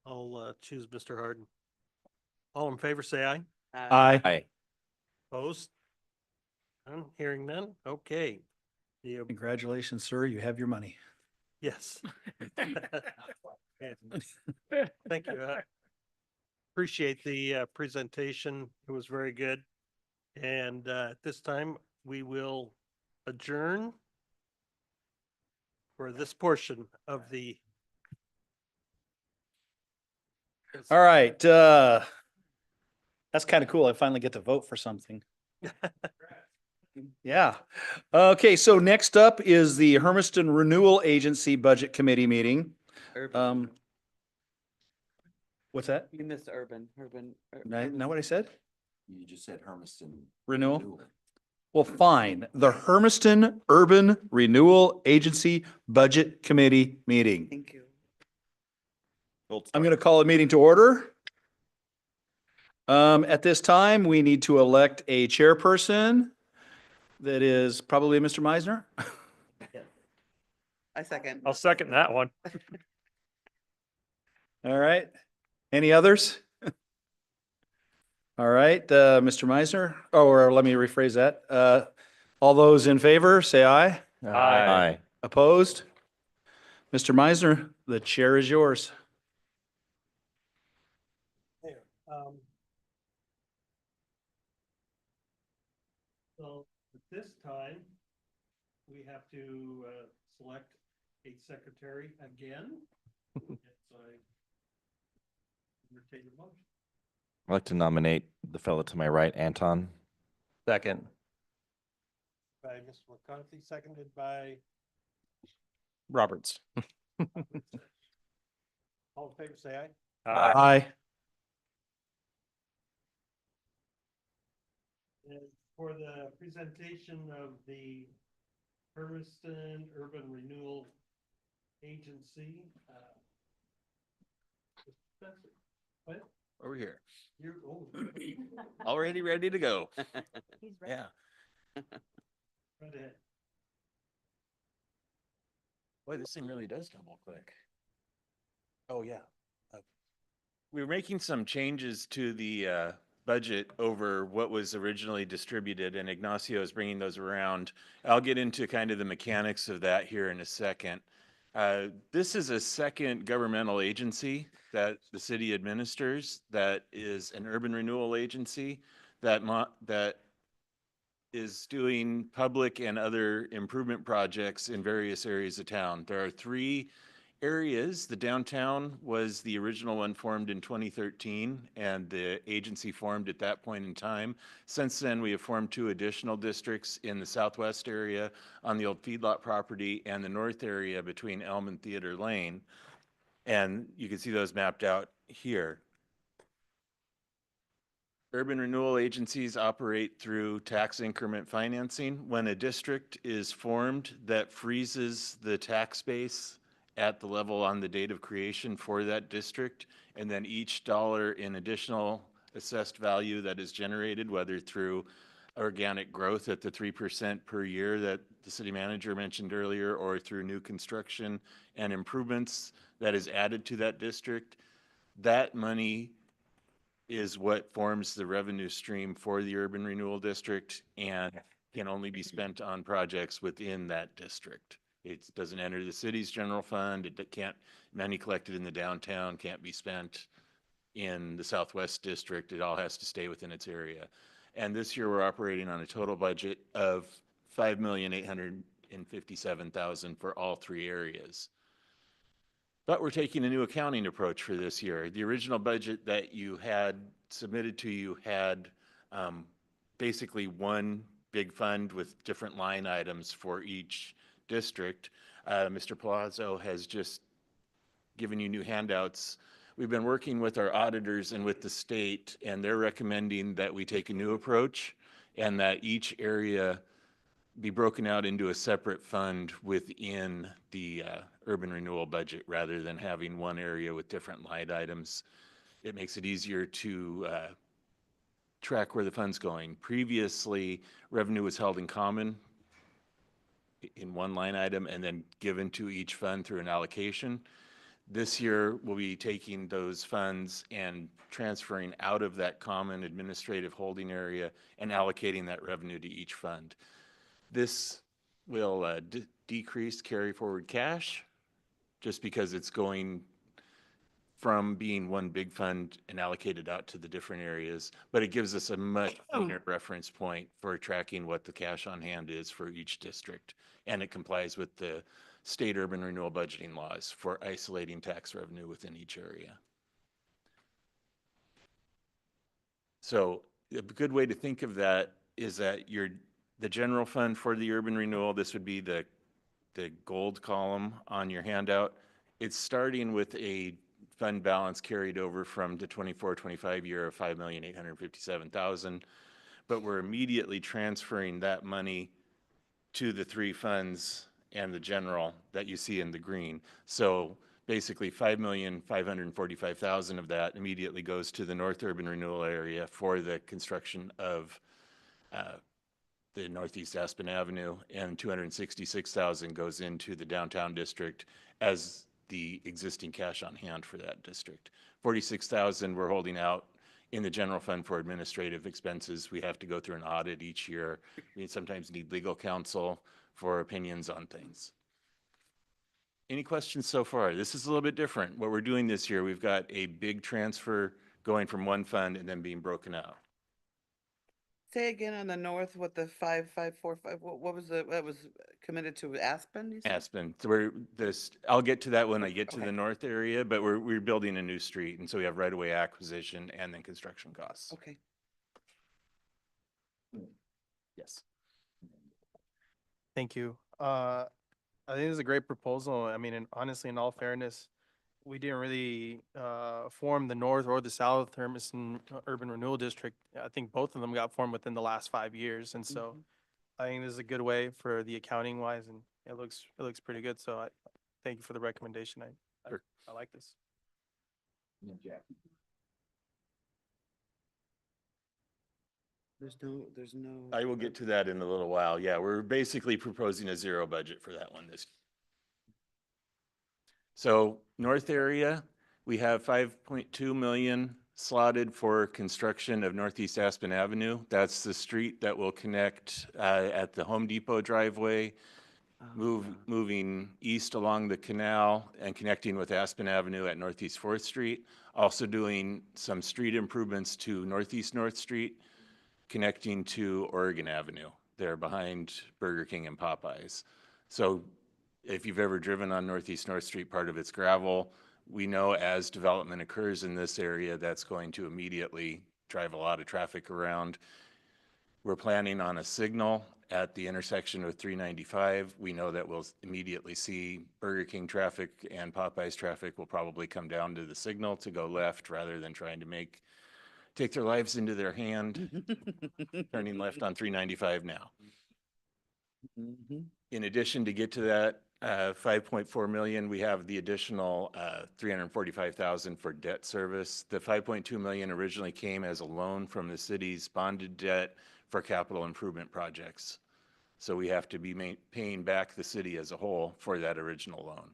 K: I'll choose Mr. Harden. All in favor, say aye.
B: Aye.
M: Aye.
K: Opposed? None, hearing none, okay. The,
B: Congratulations, sir. You have your money.
K: yes. Thank you. Appreciate the presentation. It was very good. And at this time, we will adjourn for this portion of the.
B: All right, that's kind of cool. I finally get to vote for something. Yeah. Okay, so next up is the Hermiston Renewal Agency Budget Committee meeting.
A: Urban.
B: What's that?
A: You missed urban.
B: Know what I said?
H: You just said Hermiston.
B: Renewal? Well, fine. The Hermiston Urban Renewal Agency Budget Committee meeting.
A: Thank you.
B: I'm going to call a meeting to order. At this time, we need to elect a chairperson. That is probably Mr. Meisner.
A: I second.
J: I'll second that one.
B: All right. Any others? All right, Mr. Meisner, or let me rephrase that. All those in favor, say aye.
M: Aye.
B: Opposed? Mr. Meisner, the chair is yours.
K: There, so at this time, we have to select a secretary again. So I entertain a motion.
M: I'd like to nominate the fellow to my right, Anton.
C: Second.
K: By Mr. McCarthy, seconded by,
C: Roberts.
K: all in favor, say aye.
B: Aye.
K: And for the presentation of the Hermiston Urban Renewal agency. Mr. Spencer, what?
M: Over here.
K: You're, oh.
M: Already ready to go.
D: He's ready.
M: Yeah.
K: Right ahead.
M: Boy, this thing really does double click. Oh, yeah. We were making some changes to the budget over what was originally distributed, and Ignacio is bringing those around. I'll get into kind of the mechanics of that here in a second. This is a second governmental agency that the city administers that is an urban renewal agency that is doing public and other improvement projects in various areas of town. There are 3 areas. The downtown was the original one formed in 2013, and the agency formed at that point in time. Since then, we have formed 2 additional districts in the southwest area on the old feedlot property and the north area between Elm and Theater Lane. And you can see those mapped out here. Urban renewal agencies operate through tax increment financing. When a district is formed that freezes the tax base at the level on the date of creation for that district, and then each dollar in additional assessed value that is generated, whether through organic growth at the 3% per year that the city manager mentioned earlier, or through new construction and improvements that is added to that district, that money is what forms the revenue stream for the urban renewal district and can only be spent on projects within that district. It doesn't enter the city's general fund. It can't, money collected in the downtown can't be spent in the southwest district. It all has to stay within its area. And this year we're operating on a total budget of $5,857,000 for all 3 areas. But we're taking a new accounting approach for this year. The original budget that you had submitted to you had basically one big fund with different line items for each district. Mr. Palazzo has just given you new handouts. We've been working with our auditors and with the state, and they're recommending that we take a new approach and that each area be broken out into a separate fund within the urban renewal budget rather than having one area with different line items. It makes it easier to track where the fund's going. Previously, revenue was held in common in one line item and then given to each fund through an allocation. This year, we'll be taking those funds and transferring out of that common administrative holding area and allocating that revenue to each fund. This will decrease carry forward cash just because it's going from being one big fund and allocated out to the different areas, but it gives us a much cleaner reference point for tracking what the cash on hand is for each district. And it complies with the state urban renewal budgeting laws for isolating tax revenue within each area. So a good way to think of that is that the general fund for the urban renewal, this would be the gold column on your handout. It's starting with a fund balance carried over from the 24-25 year of $5,857,000, but we're immediately transferring that money to the 3 funds and the general that you see in the green. So basically $5,545,000 of that immediately goes to the North Urban Renewal area for the construction of the Northeast Aspen Avenue, and $266,000 goes into the downtown district as the existing cash on hand for that district. $46,000 we're holding out in the general fund for administrative expenses. We have to go through an audit each year. We sometimes need legal counsel for opinions on things. Any questions so far? This is a little bit different. What we're doing this year, we've got a big transfer going from one fund and then being broken out.
A: Say again on the north what the 5545, what was that was committed to Aspen, you said?
M: Aspen. So I'll get to that when I get to the north area, but we're building a new street, and so we have right-of-way acquisition and then construction costs.
A: Okay.
M: Yes.
G: Thank you. I think it's a great proposal. I mean, and honestly, in all fairness, we didn't really form the North or the South Hermiston Urban Renewal District. I think both of them got formed within the last 5 years, and so I think this is a good way for the accounting wise, and it looks pretty good. So thank you for the recommendation.
C: Sure.
G: I like this.
A: There's no.
C: I will get to that in a little while. Yeah, we're basically proposing a zero budget for that one this. So north area, we have 5.2 million slotted for construction of Northeast Aspen Avenue. That's the street that will connect at the Home Depot driveway, moving east along the canal and connecting with Aspen Avenue at Northeast 4th Street. Also doing some street improvements to Northeast North Street, connecting to Oregon Avenue, there behind Burger King and Popeyes. So if you've ever driven on Northeast North Street, part of it's gravel. We know as development occurs in this area, that's going to immediately drive a lot of traffic around. We're planning on a signal at the intersection with 395. We know that we'll immediately see Burger King traffic and Popeyes traffic will probably come down to the signal to go left rather than trying to take their lives into their hand, turning left on 395 now. In addition, to get to that 5.4 million, we have the additional 345,000 for debt service. The 5.2 million originally came as a loan from the city's bonded debt for capital improvement projects. So we have to be paying back the city as a whole for that original loan.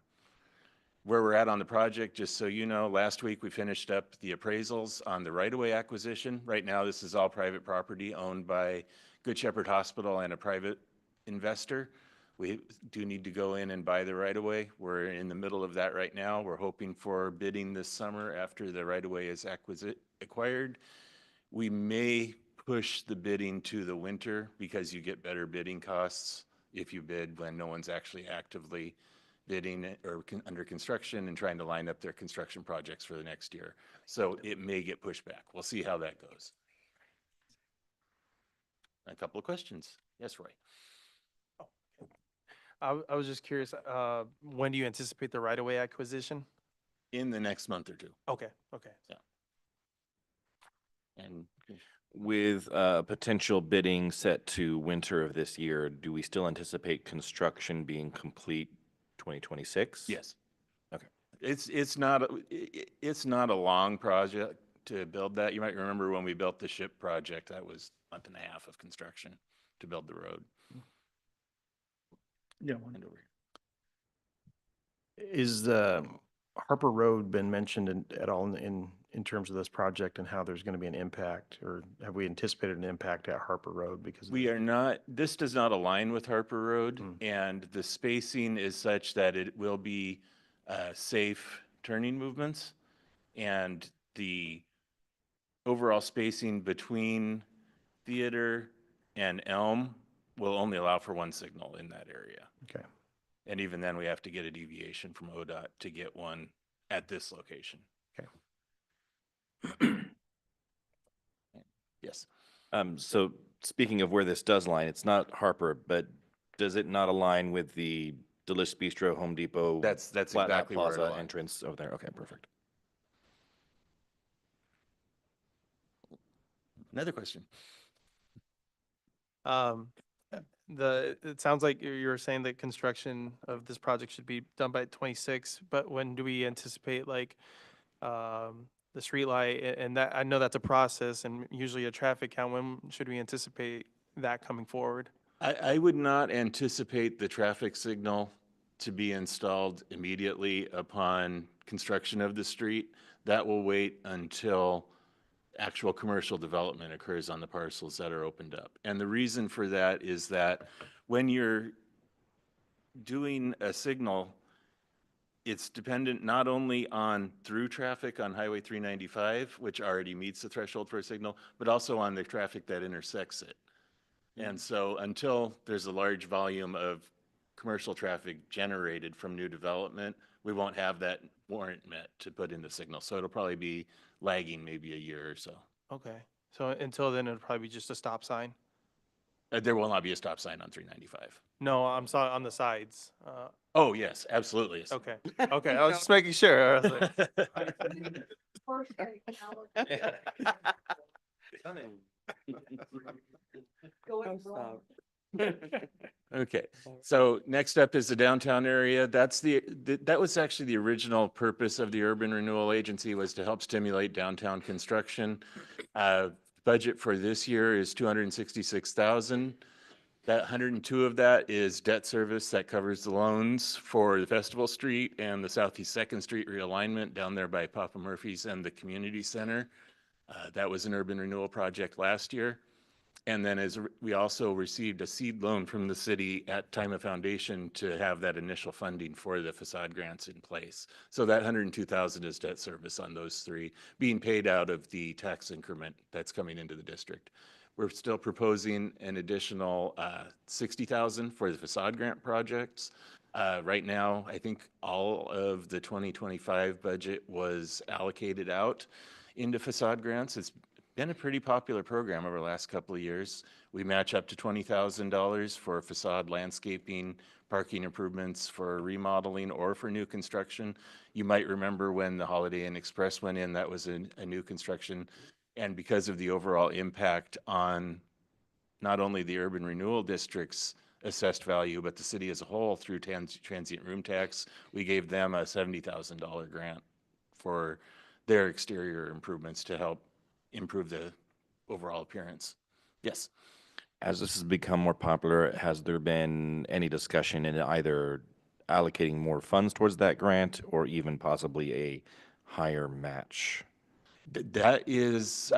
C: Where we're at on the project, just so you know, last week we finished up the appraisals on the right-of-way acquisition. Right now, this is all private property owned by Good Shepherd Hospital and a private investor. We do need to go in and buy the right-of-way. We're in the middle of that right now. We're hoping for bidding this summer after the right-of-way is acquired. We may push the bidding to the winter because you get better bidding costs if you bid when no one's actually actively bidding or under construction and trying to line up their construction projects for the next year. So it may get pushed back. We'll see how that goes. A couple of questions. Yes, Roy.
G: I was just curious, when do you anticipate the right-of-way acquisition?
C: In the next month or two.
G: Okay, okay.
C: Yeah. And
M: With potential bidding set to winter of this year, do we still anticipate construction being complete 2026?
C: yes.
M: Okay.
C: It's not a long project to build that. You might remember when we built the ship project, that was a month and a half of construction to build the road.
B: Yeah.
C: And over here. Is the Harper Road been mentioned at all in terms of this project and how there's going to be an impact, or have we anticipated an impact at Harper Road? Because we are not, this does not align with Harper Road, and the spacing is such that it will be safe turning movements, and the overall spacing between Theater and Elm will only allow for one signal in that area. Okay. And even then, we have to get a deviation from ODOT to get one at this location. Okay. Yes.
M: So speaking of where this does line, it's not Harper, but does it not align with the Delish Bistro, Home Depot?
C: That's
M: Flat Top
C: exactly where it
M: Plaza
C: aligns.
M: entrance over there? Okay, perfect.
C: Another question.
G: It sounds like you were saying that construction of this project should be done by 26, but when do we anticipate the street light and that, I know that's a process and usually a traffic count, when should we anticipate that coming forward?
C: I would not anticipate the traffic signal to be installed immediately upon construction of the street. That will wait until actual commercial development occurs on the parcels that are opened up. And the reason for that is that when you're doing a signal, it's dependent not only on through traffic on Highway 395, which already meets the threshold for a signal, but also on the traffic that intersects it. And so until there's a large volume of commercial traffic generated from new development, we won't have that warrant met to put in the signal. So it'll probably be lagging maybe a year or so.
G: Okay, so until then, it'll probably be just a stop sign?
C: There will not be a stop sign on 395.
G: No, I'm sorry, on the sides.
C: Oh, yes, absolutely. yes.
G: Okay, okay, I was just making sure. I was like,
N: First rate, Alex. Going wrong.
S: Okay, so next up is the downtown area. That's that was actually the original purpose of the Urban Renewal Agency, was to help stimulate downtown construction. Budget for this year is 266,000. That 102 of that is debt service that covers the loans for the Festival Street and the Southeast Second Street realignment down there by Papa Murphy's and the community center. That was an urban renewal project last year. And then we also received a seed loan from the city at time of foundation to have that initial funding for the facade grants in place. So that 102,000 is debt service on those three, being paid out of the tax increment that's coming into the district. We're still proposing an additional 60,000 for the facade grant projects. Right now, I think all of the 2025 budget was allocated out into facade grants. It's been a pretty popular program over the last couple of years. We match up to $20,000 for facade landscaping, parking improvements, for remodeling, or for new construction. You might remember when the Holiday Inn Express went in, that was a new construction. And because of the overall impact on not only the urban renewal district's assessed value, but the city as a whole through transient room tax, we gave them a $70,000 grant for their exterior improvements to help improve the overall appearance. Yes.
M: As this has become more popular, has there been any discussion in either allocating more funds towards that grant or even possibly a higher match?
S: That is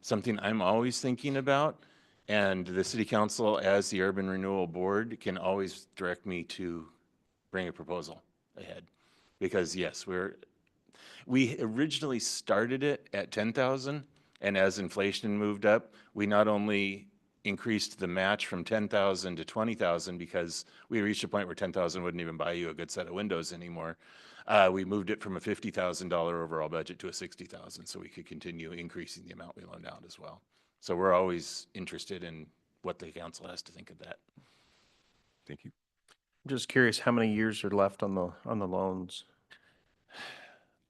S: something I'm always thinking about. And the city council, as the urban renewal board, can always direct me to bring a proposal ahead. Because yes, we originally started it at 10,000. And as inflation moved up, we not only increased the match from 10,000 to 20,000 because we reached a point where 10,000 wouldn't even buy you a good set of windows anymore. We moved it from a $50,000 overall budget to a 60,000 so we could continue increasing the amount we loaned out as well. So we're always interested in what the council has to think of that.
M: Thank you.
C: I'm just curious how many years are left on the loans?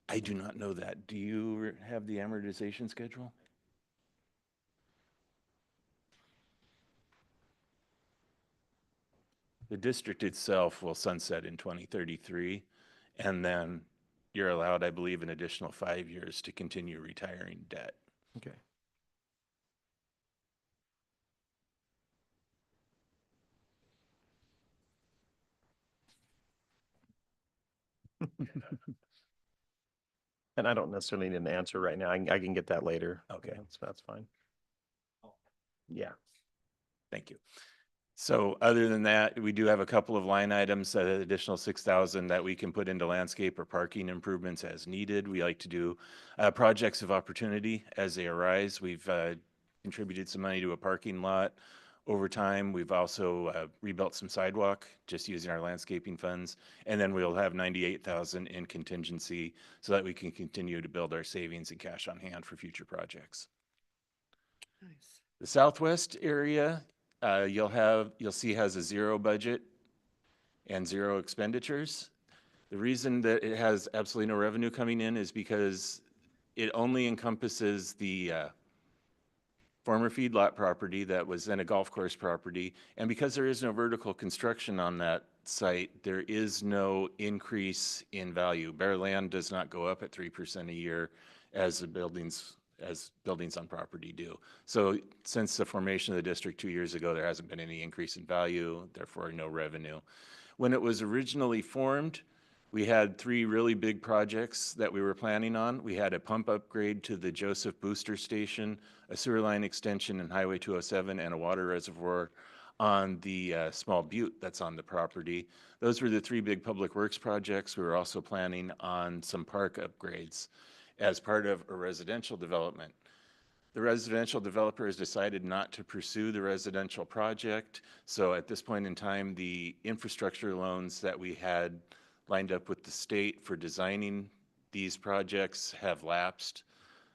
S: I do not know that. Do you have the amortization schedule? The district itself will sunset in 2033, and then you're allowed, I believe, an additional 5 years to continue retiring debt.
C: Okay. And I don't necessarily need an answer right now. I can get that later.
S: Okay.
C: That's fine. Yeah.
S: Thank you. So other than that, we do have a couple of line items, additional 6,000 that we can put into landscape or parking improvements as needed. We like to do projects of opportunity as they arise. We've contributed some money to a parking lot over time. We've also rebuilt some sidewalk just using our landscaping funds. And then we'll have 98,000 in contingency so that we can continue to build our savings and cash on hand for future projects.
A: Nice.
S: The Southwest area, you'll see has a zero budget and zero expenditures. The reason that it has absolutely no revenue coming in is because it only encompasses the former feedlot property that was then a golf course property. And because there is no vertical construction on that site, there is no increase in value. Bare land does not go up at 3% a year as the buildings on property do. So since the formation of the district 2 years ago, there hasn't been any increase in value, therefore no revenue. When it was originally formed, we had three really big projects that we were planning on. We had a pump upgrade to the Joseph Booster Station, a sewer line extension in Highway 207, and a water reservoir on the small butte that's on the property. Those were the three big public works projects. We were also planning on some park upgrades as part of a residential development. The residential developer has decided not to pursue the residential project. So at this point in time, the infrastructure loans that we had lined up with the state for designing these projects have lapsed.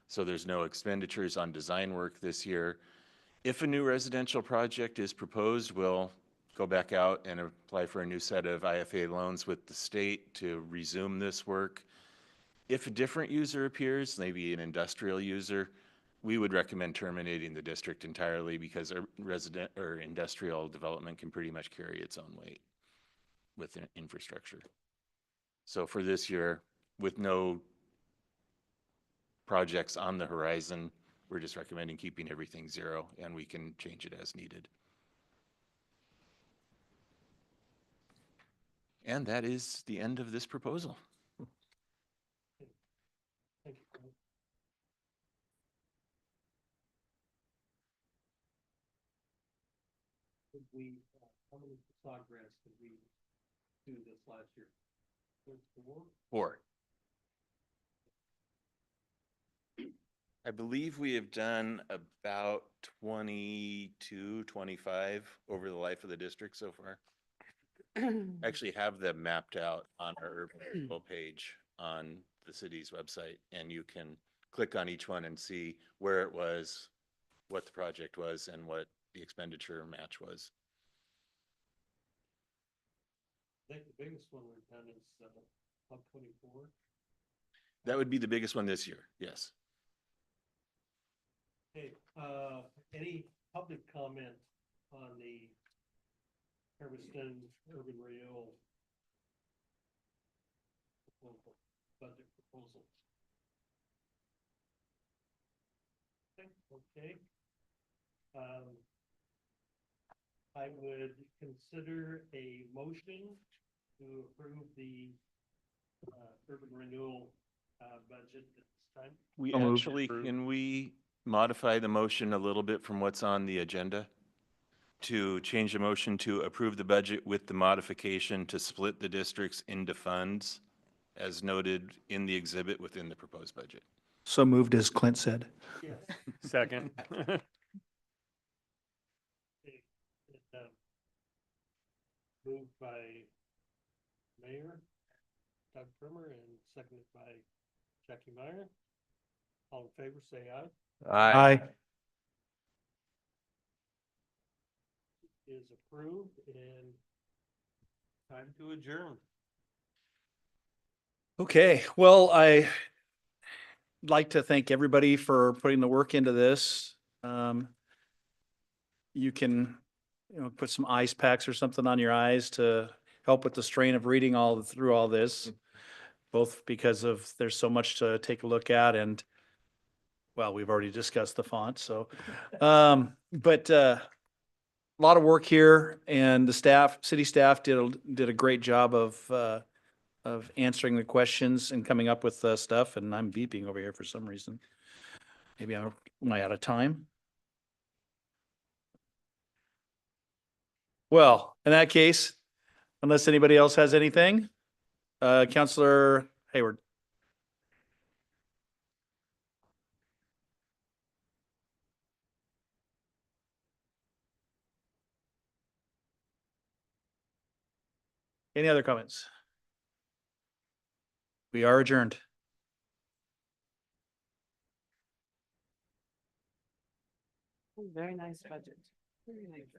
S: So there's no expenditures on design work this year. If a new residential project is proposed, we'll go back out and apply for a new set of IFA loans with the state to resume this work. If a different user appears, maybe an industrial user, we would recommend terminating the district entirely because a resident or industrial development can pretty much carry its own weight with infrastructure. So for this year, with no projects on the horizon, we're just recommending keeping everything 0, and we can change it as needed. And that is the end of this proposal.
K: Thank you. Clint. Did we, how many facade grants did we do this last year? 4?
S: 4. I believe we have done about 22, 25 over the life of the district so far. Actually have them mapped out on our urban renewal page on the city's website, and you can click on each one and see where it was, what the project was, and what the expenditure match was.
K: I think the biggest one we've done is Hub 24.
S: That would be the biggest one this year, yes.
K: Okay, any public comment on the Hermiston urban renewal proposal, budget proposal? Okay. I would consider a motion to approve the urban renewal budget at this time.
S: We
B: So moved.
S: actually, can we modify the motion a little bit from what's on the agenda? To change the motion to approve the budget with the modification to split the districts into funds as noted in the exhibit within the proposed budget.
R: So moved, as Clint said.
K: Yes.
J: Second.
K: Moved by Mayor Doug Primer and seconded by Jackie Meyer. All in favor, say aye.
R: Aye.
K: Is approved and time to adjourn.
B: Okay, well, I like to thank everybody for putting the work into this. You can, put some ice packs or something on your eyes to help with the strain of reading through all this, both because of there's so much to take a look at and, well, we've already discussed the font, so, but a lot of work here, and the city staff did a great job of answering the questions and coming up with stuff, and I'm beeping over here for some reason. Maybe am I out of time? Well, in that case, unless anybody else has anything, Counselor Hayward. Any other comments? We are adjourned.
A: Very nice budget. Very nice.